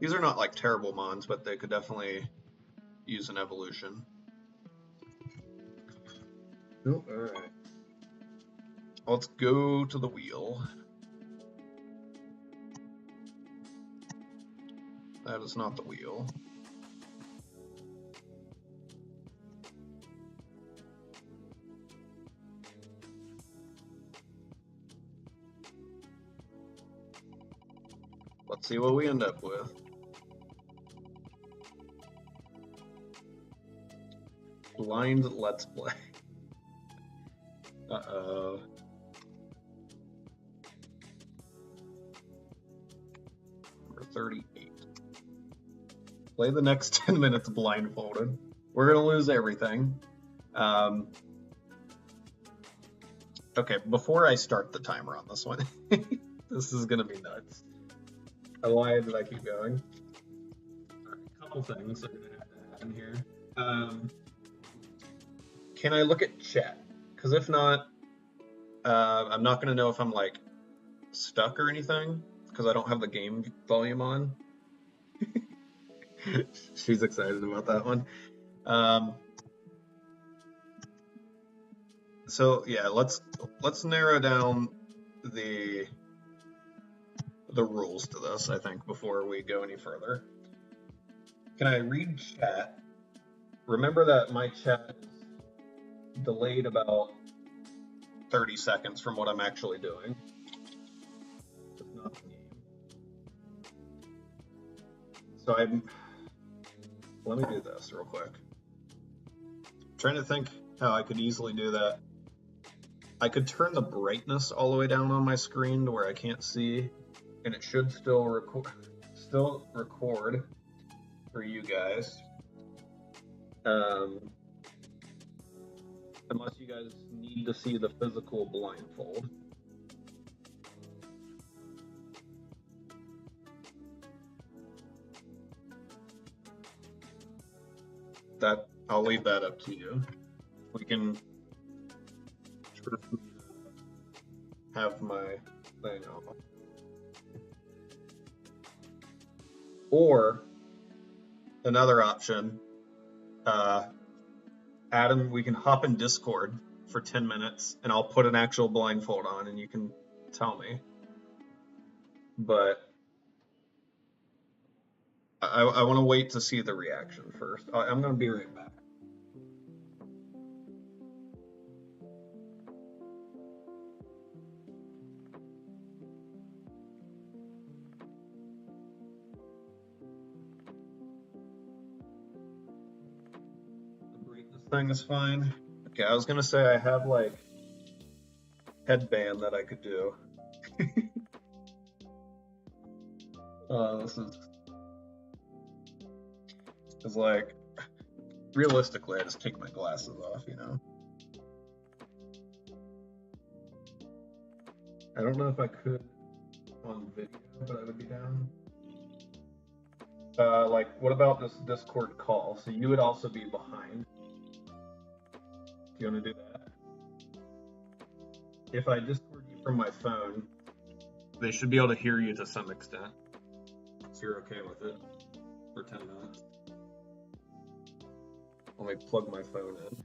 These are not like terrible mons, but they could definitely use an evolution. Oh, alright. Let's go to the wheel. That is not the wheel. Let's see what we end up with. Blind Let's Play. Uh-oh. Number 38. Play the next 10 minutes blindfolded. We're gonna lose everything. Okay, before I start the timer on this one, this is gonna be nuts. Why did I keep going? Alright, a couple things are gonna have to happen here. Can I look at chat? Because if not, I'm not gonna know if I'm like stuck or anything because I don't have the game volume on. She's excited about that one. So yeah, let's narrow down the rules to this, I think, before we go any further. Can I read chat? Remember that my chat is delayed about 30 seconds from what I'm actually doing. It's not the game. So let me do this real quick. I'm trying to think how I could easily do that. I could turn the brightness all the way down on my screen to where I can't see, and it should still record for you guys. Unless you guys need to see the physical blindfold. That I'll leave that up to you. We can have my thing off. Or another option, Adam, we can hop in Discord for 10 minutes and I'll put an actual blindfold on and you can tell me. But I want to wait to see the reaction first. I'm going to be right back. This thing is fine. Okay, I was going to say I have like headband that I could do. This is like, realistically, I just take my glasses off, you know? I don't know if I could on video, but I would be down. Like, what about this Discord call? So you would also be behind. Do you want to do that? If I Discord you from my phone, they should be able to hear you to some extent. So you're okay with it for 10 minutes. Let me plug my phone in.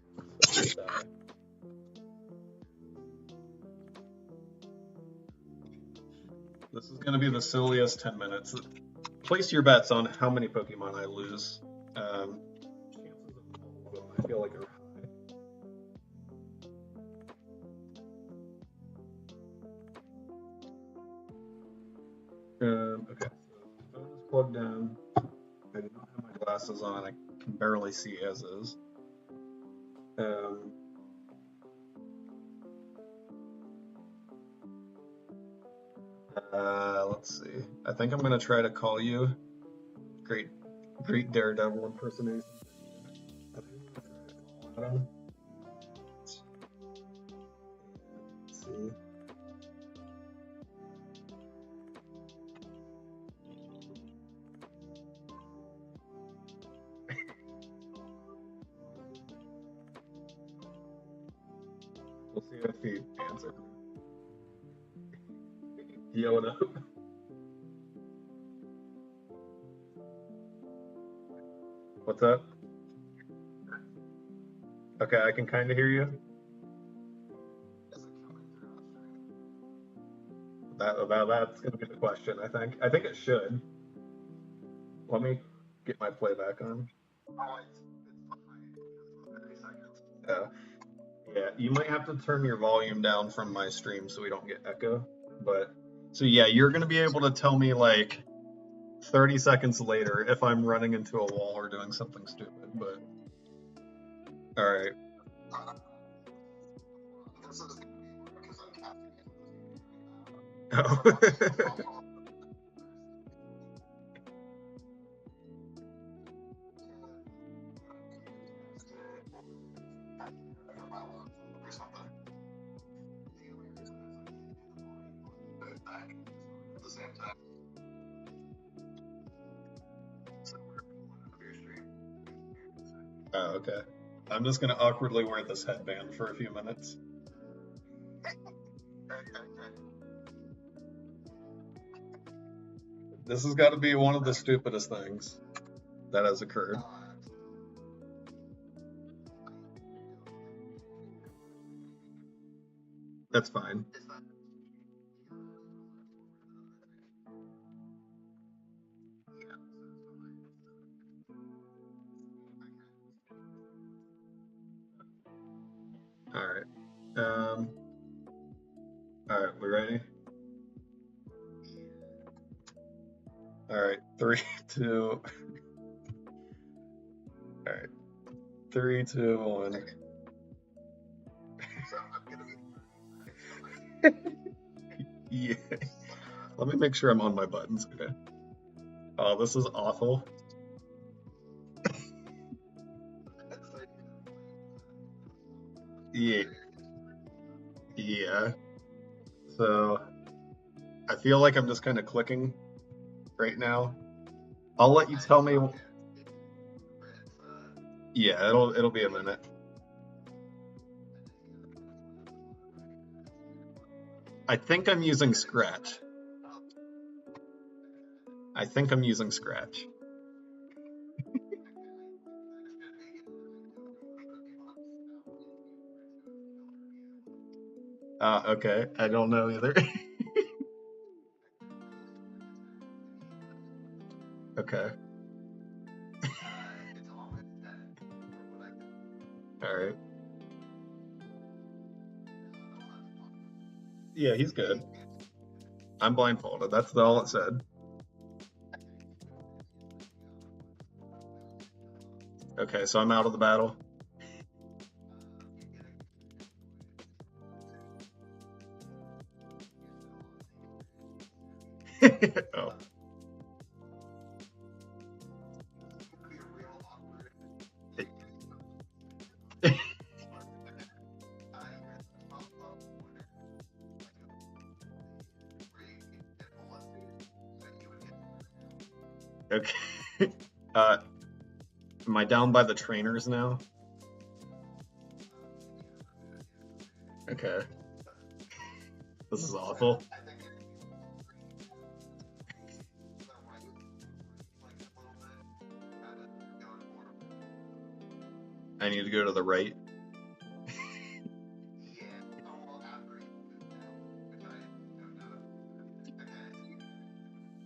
This is going to be the silliest 10 minutes. Place your bets on how many Pokemon I lose. Chances of all of them, I feel like, are high. Okay, so the phone is plugged in. I do not have my glasses on. I can barely see as is. Let's see. I think I'm gonna try to call you. Great Daredevil impersonation. I think I'm gonna try to call Adam. Let's see. We'll see if he answers. Yelling up. What's up? Okay, I can kind of hear you. That's going to be the question, I think. I think it should. Let me get my playback on. Yeah, you might have to turn your volume down from my stream so we don't get echo. But so yeah, you're going to be able to tell me like 30 seconds later if I'm running into a wall or doing something stupid. But all right. Oh. Oh, okay. I'm just gonna awkwardly wear this headband for a few minutes. This has got to be one of the stupidest things. that has occurred. That's fine. All right. All right, we ready? All right, 3, 2. All right, 3, 2, 1. Yeah. Let me make sure I'm on my buttons. Okay. Oh, this is awful. Yeah. Yeah. So I feel like I'm just kind of clicking right now. I'll let you tell me. Yeah, it'll be a minute. I think I'm using Scratch. I think I'm using Scratch. Okay. I don't know either. Okay. All right. Yeah, he's good. I'm blindfolded. That's all it said. Okay, so I'm out of the battle. Oh. Okay. Uh, am I down by the trainers now? Okay. This is awful. I need to go to the right.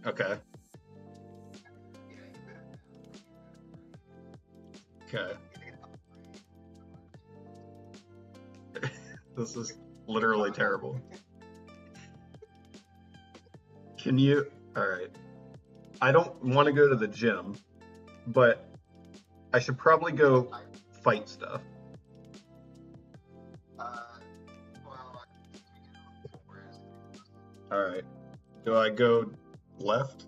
Okay. Okay. This is literally terrible. Can you? All right. I don't want to go to the gym, but I should probably go fight stuff. All right. Do I go left?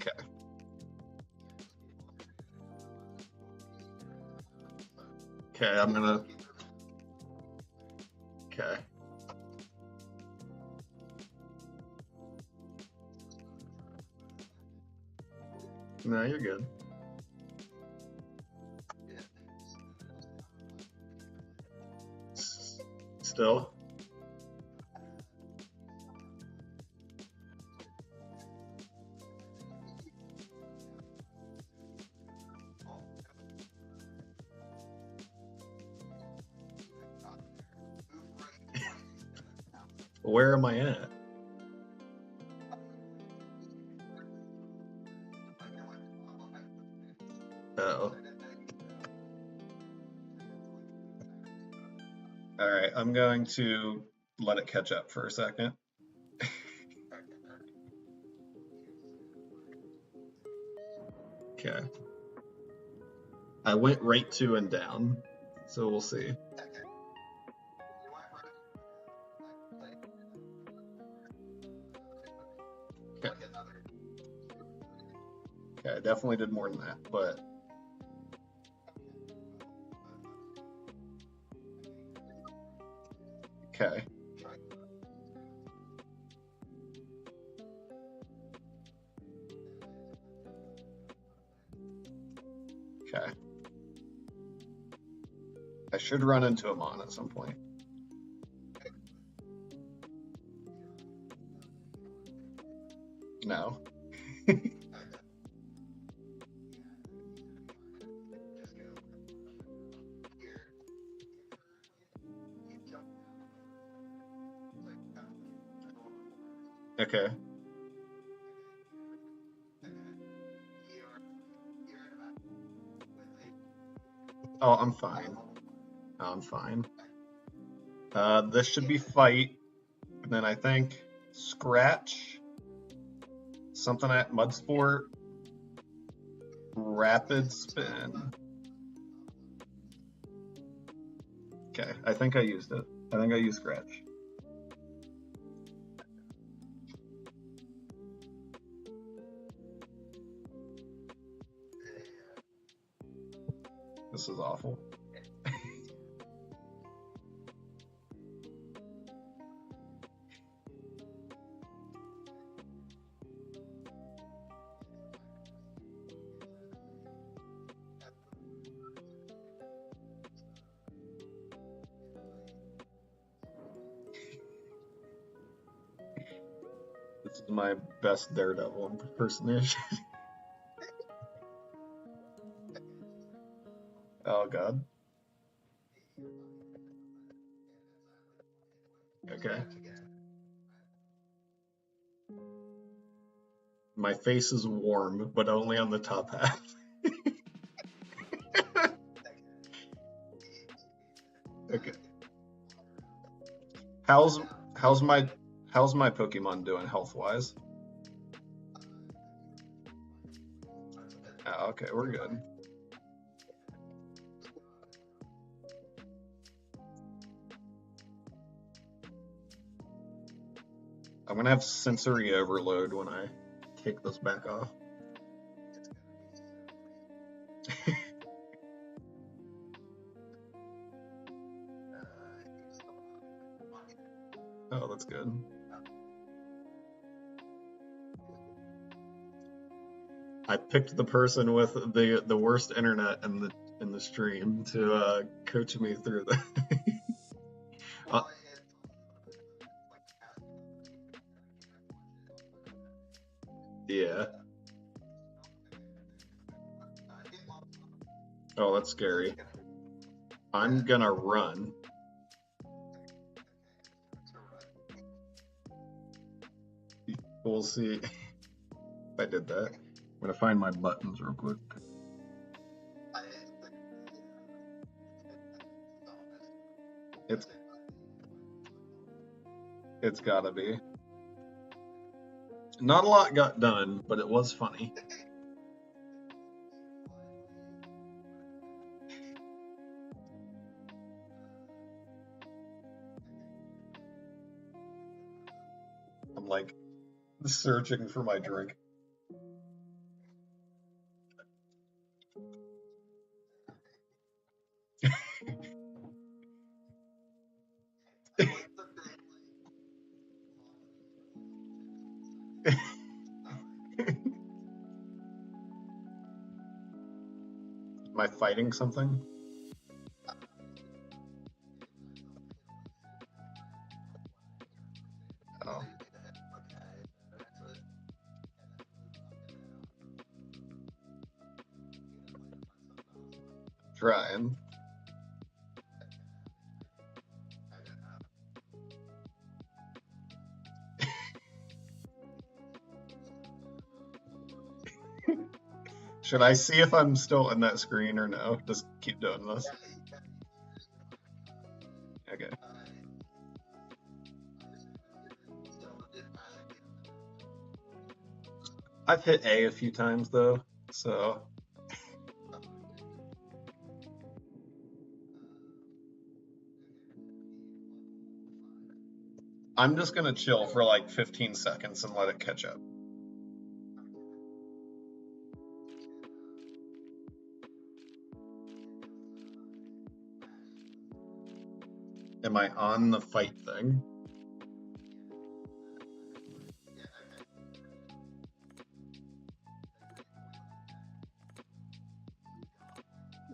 Okay. Okay, I'm gonna. Okay. No, you're good. Still. Where am I at? Oh. All right, I'm going to let it catch up for a second. Okay. I went right to and down, so we'll see. Okay. Okay, I definitely did more than that, but okay. Okay. I should run into him on at some point. No. Okay. Oh, I'm fine. I'm fine. This should be fight. And then I think scratch, something at mud sport, rapid spin. Okay, I think I used it. I think I used scratch. This is awful. This is my best Daredevil impersonation. Oh god. Okay. My face is warm, but only on the top half. Okay. How's how's my how's my Pokemon doing health wise? Oh, okay, we're good. I'm gonna have sensory overload when I take this back off. Oh, that's good. I picked the person with the worst internet in the stream to coach me through that. uh, yeah. Oh, that's scary. I'm gonna run. We'll see if I did that. I'm gonna find my buttons real quick. It's it's gotta be. Not a lot got done, but it was funny. I'm like searching for my drink. Am I fighting something? Oh, trying. Should I see if I'm still in that screen or no? Just keep doing this. Okay. I've hit A few times though, so I'm just gonna chill for like 15 seconds and let it catch up. Am I on the fight thing?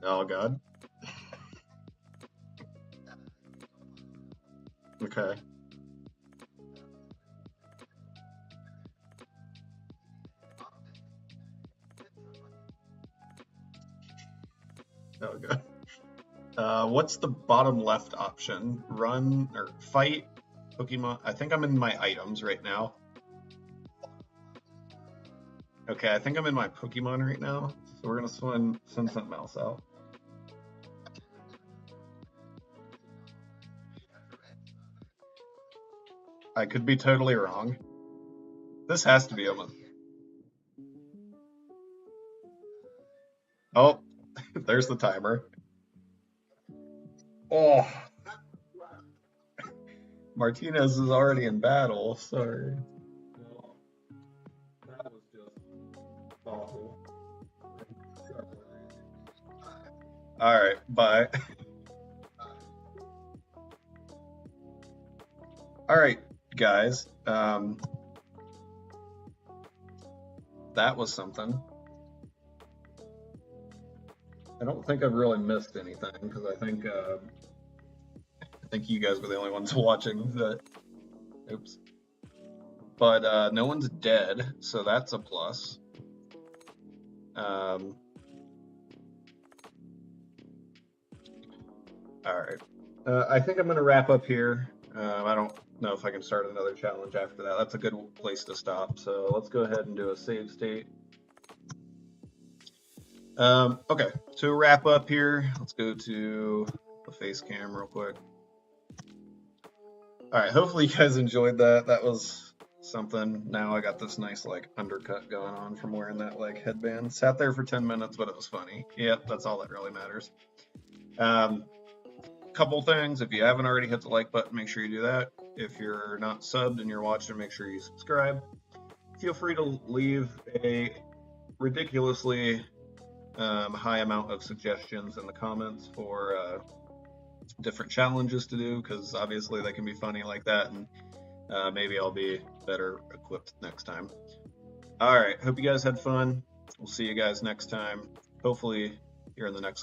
Oh god. Okay. Oh god. What's the bottom left option? Run or fight Pokemon? I think I'm in my items right now. Okay, I think I'm in my Pokemon right now. So we're gonna send something else out. I could be totally wrong. This has to be almost. Oh, there's the timer. Oh, Martinez is already in battle. Sorry. Well, that was just awful. All right, bye. All right, guys. That was something. I don't think I've really missed anything because I think you guys were the only ones watching that. Oops. But no one's dead, so that's a plus. All right. I think I'm going to wrap up here. I don't know if I can start another challenge after that. That's a good place to stop. So let's go ahead and do a save state. Okay, to wrap up here, let's go to the face cam real quick. All right, hopefully you guys enjoyed that. That was something. Now I got this nice like undercut going on from wearing that like headband. Sat there for 10 minutes, but it was funny. Yep, that's all that really matters. Couple things. If you haven't already hit the like button, make sure you do that. If you're not subbed and you're watching, make sure you subscribe. Feel free to leave a ridiculously high amount of suggestions in the comments for different challenges to do, because obviously they can be funny like that, and maybe I'll be better equipped next time. All right, hope you guys had fun. We'll see you guys next time. Hopefully here in the next